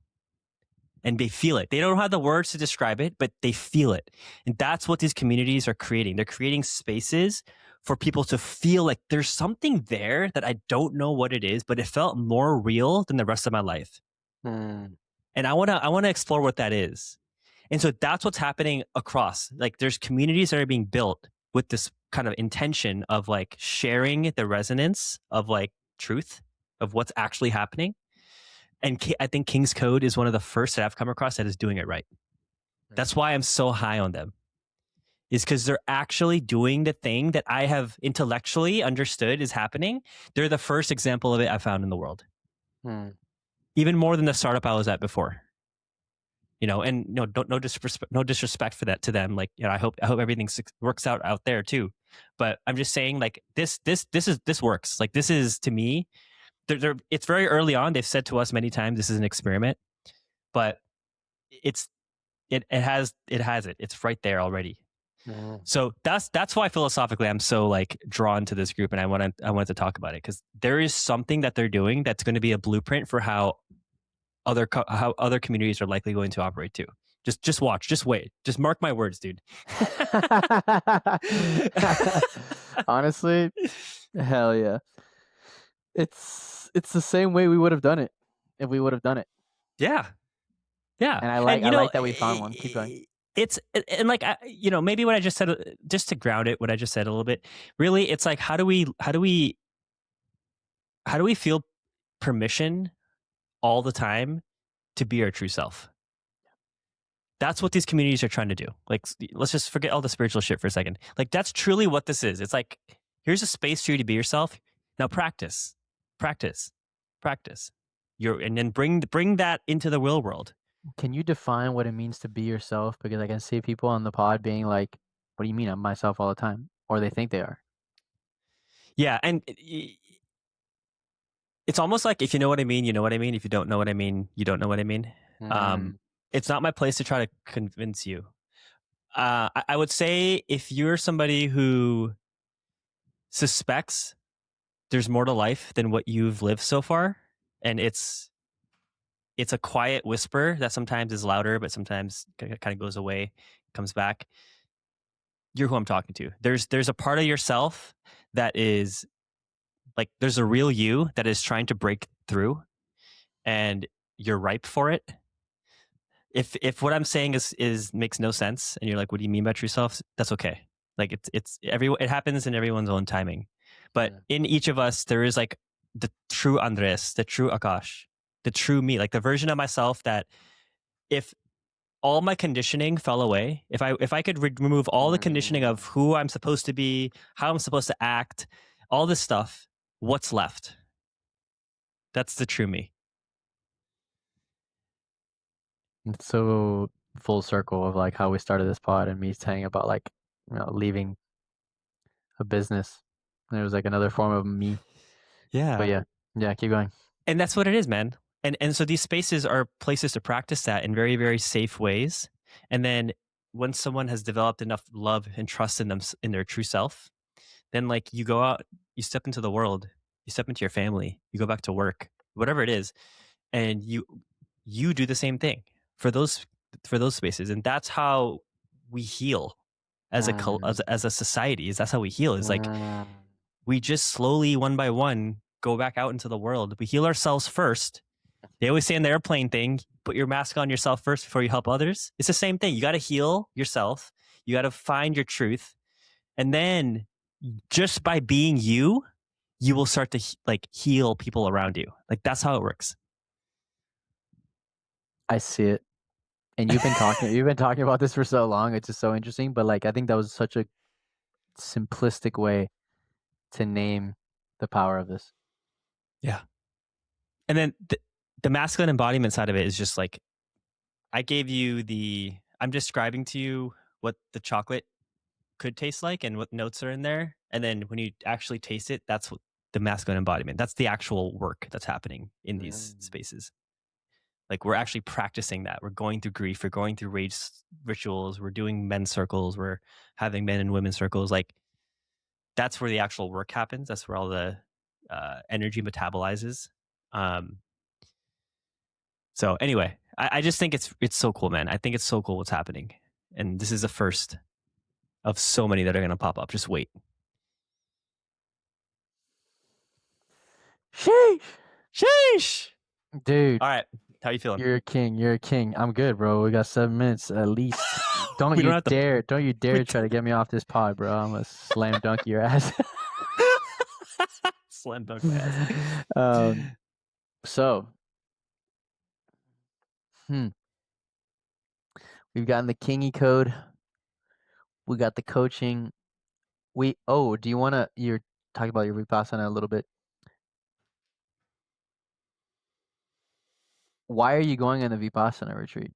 And they feel it. They don't have the words to describe it, but they feel it. And that's what these communities are creating. They're creating spaces for people to feel like there's something there that I don't know what it is, but it felt more real than the rest of my life. And I want to explore what that is. And so that's what's happening across. Like there's communities that are being built with this kind of intention of like sharing the resonance of like truth of what's actually happening. And I think King's Code is one of the first that I've come across that is doing it right. That's why I'm so high on them. is because they're actually doing the thing that I have intellectually understood is happening. They're the first example of it I found in the world, even more than the startup I was at before. And no disrespect for that to them. Like, I hope everything works out there too. But I'm just saying, like, this works. Like, this is, to me, it's very early on. They've said to us many times this is an experiment, but it has it. It's right there already. So that's why philosophically I'm so like drawn to this group, and I wanted to talk about it, because there is something that they're doing that's going to be a blueprint for how other communities are likely going to operate too. Just watch, just wait, just mark my words, dude. Honestly, hell yeah. It's the same way we would have done it if we would have done it. Yeah, yeah, And I and like that we found one. Keep going. it's, and like, maybe what I just said, just to ground it, what I just said a little bit, really, it's like, how do we feel permission all the time to be our true self? That's what these communities are trying to do. Like, let's just forget all the spiritual shit for a second. Like, that's truly what this is. It's like, here's a space for you to be yourself. Now practice, practice, practice. And then bring that into the real world. Can you define what it means to be yourself? Because I can see people on the pod being like, "What do you mean I'm myself all the time?" Or they think they are. Yeah, and it's almost like, if you know what I mean, you know what I mean. If you don't know what I mean, you don't know what I mean. It's not my place to try to convince you. I would say, if you're somebody who suspects there's more to life than what you've lived so far, and it's a quiet whisper that sometimes is louder, but sometimes kind of goes away, comes back, you're who I'm talking to. There's a part of yourself that is like, there's a real you that is trying to break through, and you're ripe for it. If what I'm saying is makes no sense, and you're like, what do you mean by true self? That's okay. Like, it happens in everyone's own timing. But in each of us, there is like the true Andres, the true Akash, the true me, like the version of myself that, if all my conditioning fell away, if I could remove all the conditioning of who I'm supposed to be, how I'm supposed to act, all this stuff, what's left? That's the true me. It's so full circle of like how we started this pod and me saying about like, leaving a business. And it was like another form of me. Yeah. But yeah, keep going. And that's what it is, man. And so these spaces are places to practice that in very, very safe ways. And then once someone has developed enough love and trust in them, in their true self, then, like, you go out, you step into the world, you step into your family, you go back to work, whatever it is, and you do the same thing for those spaces. And that's how we heal as a society. That's how we heal. Is like, we just slowly, one by one, go back out into the world. We heal ourselves first. They always say in the airplane thing, put your mask on yourself first before you help others. It's the same thing. You got to heal yourself. You got to find your truth. And then, just by being you, you will start to like heal people around you. Like, that's how it works. I see it. And you've been talking about this for so long. It's just so interesting. But like, I think that was such a simplistic way to name the power of this. Yeah. And then the masculine embodiment side of it is just like, I'm describing to you what the chocolate could taste like and what notes are in there. And then when you actually taste it, that's what the masculine embodiment, that's the actual work that's happening in these spaces. Like, we're actually practicing that. We're going through grief. We're going through rage rituals. We're doing men's circles. We're having men and women circles. Like, that's where the actual work happens. That's where all the energy metabolizes. So anyway, I just think it's so cool, man. I think it's so cool what's happening. And this is the first of so many that are going to pop up. Just wait. Sheesh. Sheesh. Dude. All right. How you feeling? You're a king. You're a king. I'm good, bro. We got 7 minutes at least. Don't We you don't have to- dare. Don't you dare try to get me off this pod, bro. I'm gonna slam dunk your ass. Slam dunk my ass. So, we've gotten the kingy code. We got the coaching. Do you want to, you're talking about your Vipassana a little bit. Why are you going on the Vipassana retreat?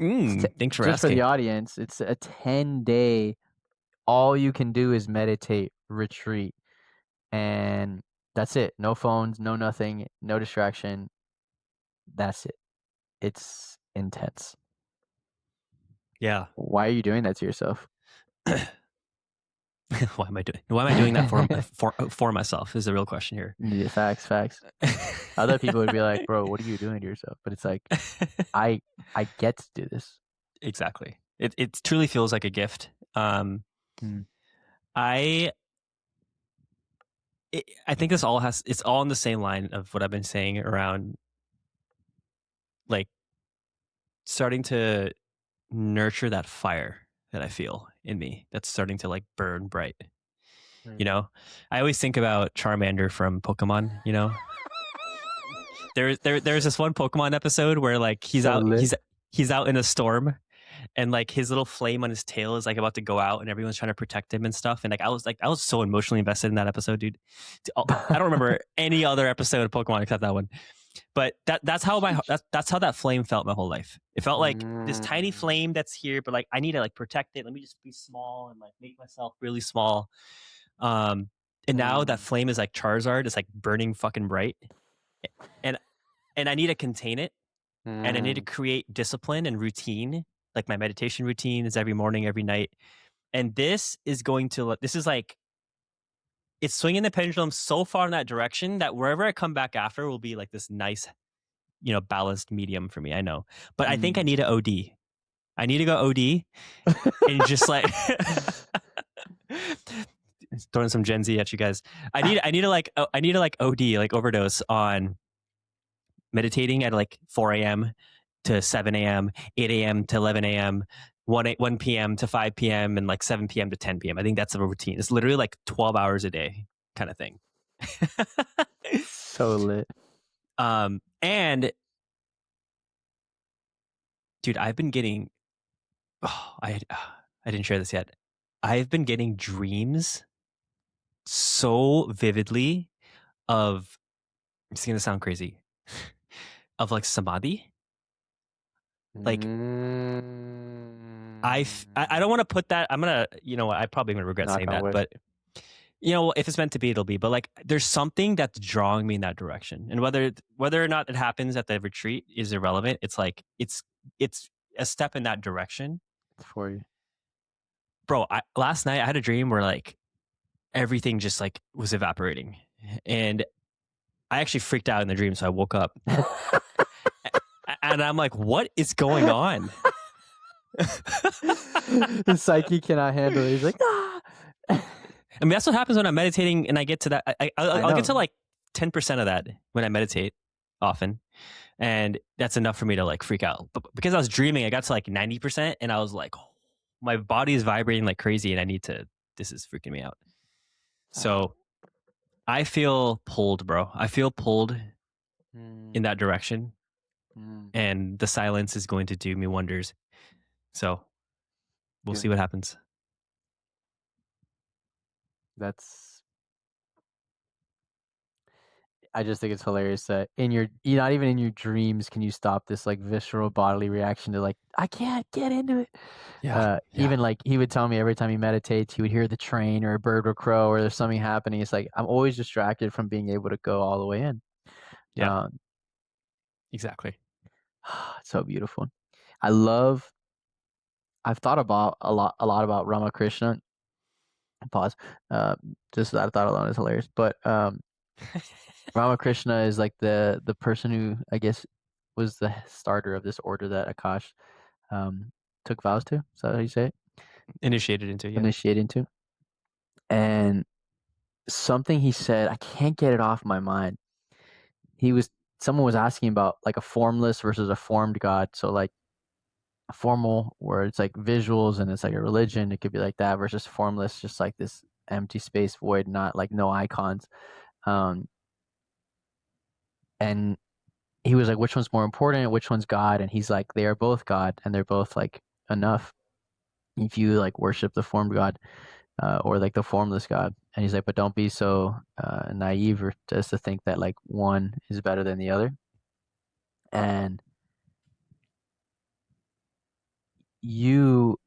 Thanks for Just for the asking. audience, it's a 10-day, all you can do is meditate retreat. And that's it. No phones, no nothing, no distraction. That's it. It's intense. Yeah. Why are you doing that to yourself? Why am I doing that for myself is the real question here. Yeah, facts, facts. Other people would be like, bro, what are you doing to yourself? But it's like, I get to do this. Exactly. It truly feels like a gift. Mm. I I think it's all in the same line of what I've been saying around like starting to nurture that fire that I feel in me that's starting to like burn bright. You know, I always think about Charmander from Pokemon. You know, there's this one Pokemon episode where like So lit. he's out in a storm and like his little flame on his tail is like about to go out and everyone's trying to protect him and stuff. And like I was so emotionally invested in that episode, dude. I don't remember any other episode of Pokemon except that one. But that's how that flame felt my whole life. It felt like this tiny flame that's here, but like I need to like protect it. Let me just be small and like make myself really small. And now that flame is like Charizard. It's like burning fucking bright, and I need to contain it, and I need to create discipline and routine. Like my meditation routine is every morning, every night, and this is like it's swinging the pendulum so far in that direction that wherever I come back after will be like this nice, balanced medium for me. I know, but I think I need to OD. I need to go OD and just like throwing some Gen Z at you guys. I need to like OD, like overdose on meditating at like 4 a.m. to 7 a.m., 8 a.m. to 11 a.m., 1 p.m. to 5 p.m., and like 7 p.m. to 10 p.m. I think that's a routine. It's literally like 12 hours a day kind of thing. So lit. And dude, I've been getting, I didn't share this yet. I've been getting dreams so vividly of, it's going to sound crazy, of like samadhi. Like I don't want to put that. I'm gonna, I probably gonna regret Knock saying on that, wood. but if it's meant to be, it'll be. But like, there's something that's drawing me in that direction, and whether or not it happens at the retreat is irrelevant. It's like it's a step in that direction, For you. bro. Last night I had a dream where like everything just like was evaporating, and I actually freaked out in the dream. So I woke up, and I'm like, what is going on? The psyche cannot handle it. He's like, ah. I mean, that's what happens when I'm meditating, and I get to that. I'll get to know. like 10% of that when I meditate often, and that's enough for me to like freak out. But because I was dreaming, I got to like 90%, and I was like, oh, my body is vibrating like crazy, and I need to. This is freaking me out. So I feel pulled, bro. I feel pulled in that direction, and the silence is going to do me wonders. So we'll see what happens. That's I just think it's hilarious that not even in your dreams can you stop this like visceral bodily reaction to like, I can't get into it. Yeah. Even like he would tell me every time he meditates, he would hear the train or a bird would crow or there's something happening. It's like I'm always distracted from being able to go all the way in. Yeah. Exactly. It's so beautiful. I've thought about a lot about Ramakrishna. Pause. Just that thought alone is hilarious. But Ramakrishna is like the person who I guess was the starter of this order that Akash took vows to. Is that how you say it? Initiated into, yeah. Initiate into. And something he said, I can't get it off my mind. Someone was asking about like a formless versus a formed God. So like a formal where it's like visuals and it's like a religion, it could be like that versus formless, just like this empty space void, not like no icons. And he was like, which one's more important? Which one's God? And he's like, they are both God and they're both like enough. if you like worship the formed God, or like the formless God. And he's like, but don't be so naive or just to think that like one is better than the other. And you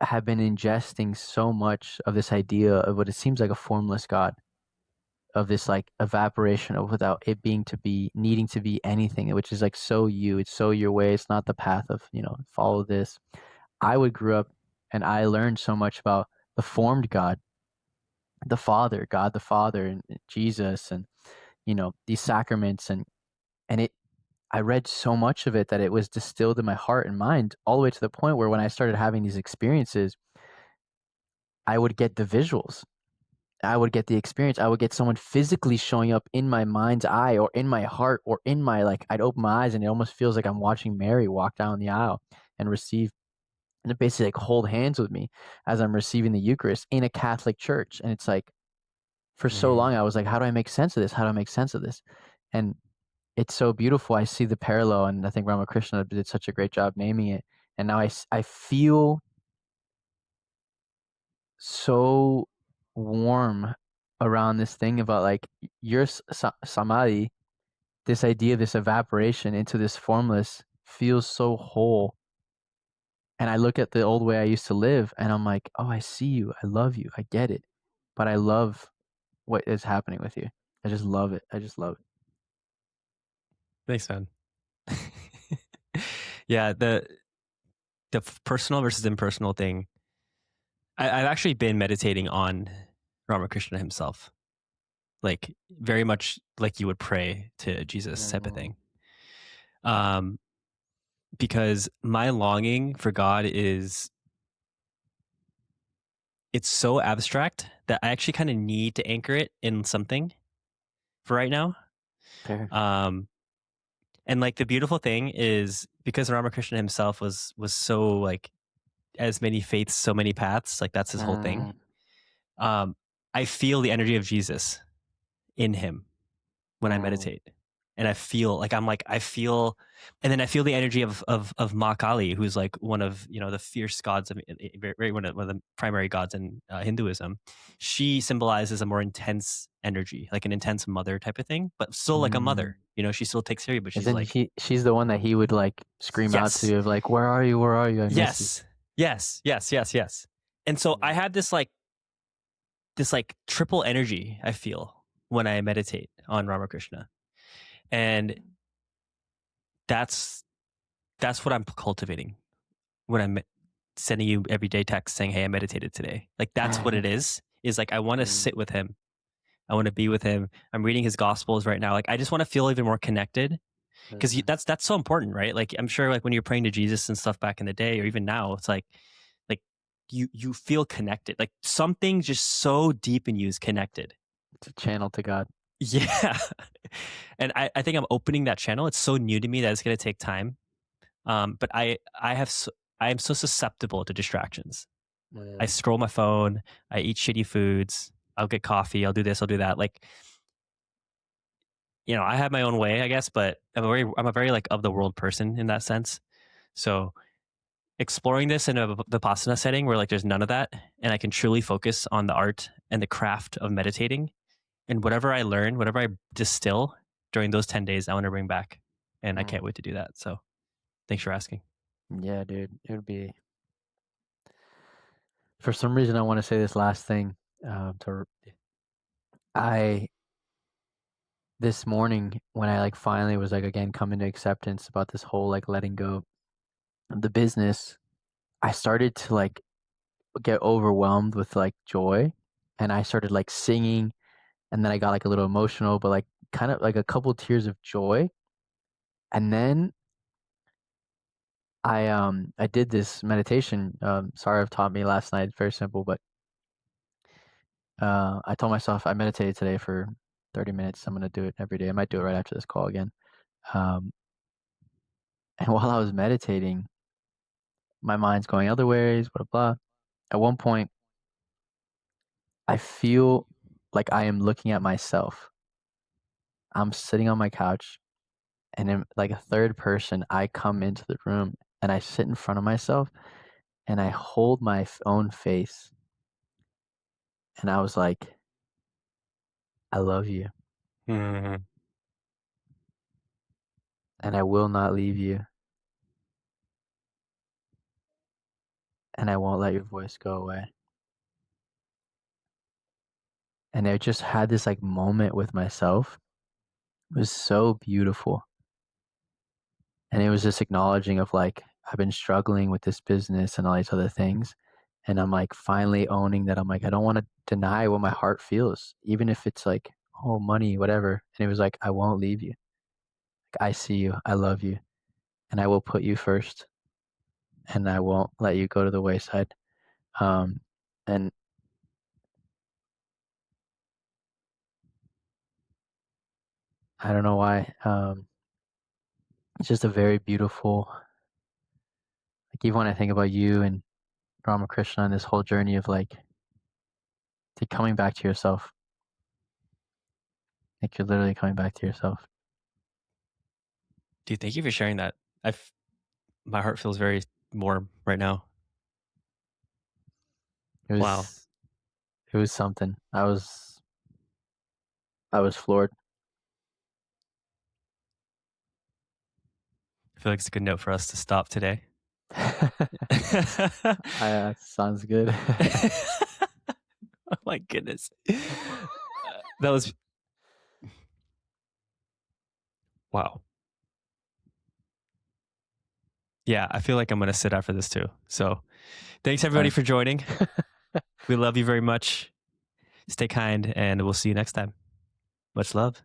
have been ingesting so much of this idea of what it seems like a formless God, of this like evaporation of without it being to be needing to be anything, which is like so you, it's so your way. It's not the path of, follow this. I would grew up and I learned so much about the formed God, the Father, God the Father, and Jesus, and these sacraments, and it. I read so much of it that it was distilled in my heart and mind, all the way to the point where when I started having these experiences, I would get the visuals. I would get the experience. I would get someone physically showing up in my mind's eye or in my heart or in my, like, I'd open my eyes and it almost feels like I'm watching Mary walk down the aisle and receive, and it basically like hold hands with me as I'm receiving the Eucharist in a Catholic church. And it's like, for so Mm. long, I was like, how do I make sense of this? How do I make sense of this? And it's so beautiful. I see the parallel, and I think Ramakrishna did such a great job naming it. And now I feel so warm around this thing about like your samadhi, this idea of this evaporation into this formless feels so whole. And I look at the old way I used to live and I'm like, oh, I see you. I love you. I get it. But I love what is happening with you. I just love it. I just love it. Thanks, man. Yeah, the personal versus impersonal thing. I've actually been meditating on Ramakrishna himself, like very much like you would pray to Jesus type of Mm, thing. Um, because my longing for God is it's so abstract that I actually kind of need to anchor it in something for right now. fair. Um, and like the beautiful thing is because Ramakrishna himself was so like as many faiths, so many paths, like that's his whole thing. Mm, Um, I feel the energy of Jesus in him when I mm, meditate. And I feel like I feel, and then I feel the energy of Ma Kali, who's like one of the fierce gods of one of the primary gods in Hinduism. She symbolizes a more intense energy, like an intense mother type of thing, but still like a mm. mother. She still takes care of you, but she's Isn't like, she's the one that he would like scream out yes, to of like, where are you? Where are you? I miss you. yes, yes, yes, yes, yes. And so I Mm, have this like triple energy I feel when I meditate on Ramakrishna, and that's that's what I'm cultivating when I'm sending you everyday text saying, "Hey, I meditated today." Like that's what it is. Is like I want to mm, sit with him. I want to be with him. I'm reading his gospels right now. Like I just want to feel even more connected because mm. that's so important, right? Like I'm sure like when you're praying to Jesus and stuff back in the day, or even now, it's like you feel connected. Like something just so deep in you is connected. It's a channel to God. Yeah. And I think I'm opening that channel. It's so new to me that it's going to take time. But I am so susceptible to distractions. I Mm, scroll my phone. I eat shitty foods. I'll get coffee. I'll do this. I'll do that. Like, I have my own way, I guess, but I'm a very like of the world person in that sense. So exploring this in a Vipassana setting where like there's none of that, and I can truly focus on the art and the craft of meditating, and whatever I learn, whatever I distill during those 10 days, I want to bring back, and I mm. can't wait to do that. So thanks for asking. Yeah, dude. It would be, for some reason, I want to say this last thing. To I This morning when I like finally was like again coming to acceptance about this whole like letting go of the business, I started to like get overwhelmed with like joy, and I started like singing, and then I got like a little emotional, but like kind of like a couple tears of joy. And then I did this meditation. Sarah taught me last night. It's very simple, but I told myself I meditated today for 30 minutes. I'm gonna do it every day. I might do it right after this call again. Um, and while I was meditating, my mind's going other ways, blah blah. At one point, I feel like I am looking at myself. I'm sitting on my couch, and in like a third person, I come into the room and I sit in front of myself, and I hold my own face, and I was like, I love you, Mhm. and I will not leave you, and I won't let your voice go away. And I just had this like moment with myself. It was so beautiful. And it was just acknowledging of like, I've been struggling with this business and all these other things. And I'm like finally owning that. I'm like, I don't want to deny what my heart feels, even if it's like, oh, money, whatever. And it was like, I won't leave you. Like, I see you. I love you. And I will put you first. And I won't let you go to the wayside. Um, and I don't know why. It's just a very beautiful, like, even when I think about you and Ramakrishna and this whole journey of like coming back to yourself, like you're literally coming back to yourself. Dude, thank you for sharing that. My heart feels very warm right now. It Wow. was it was something. I was floored. I feel like it's a good note for us to stop today. Sounds good. Oh my goodness. That was wow. Yeah, I feel like I'm going to sit after this too. So, thanks everybody Done. for joining. We love you very much. Stay kind, and we'll see you next time. Much love.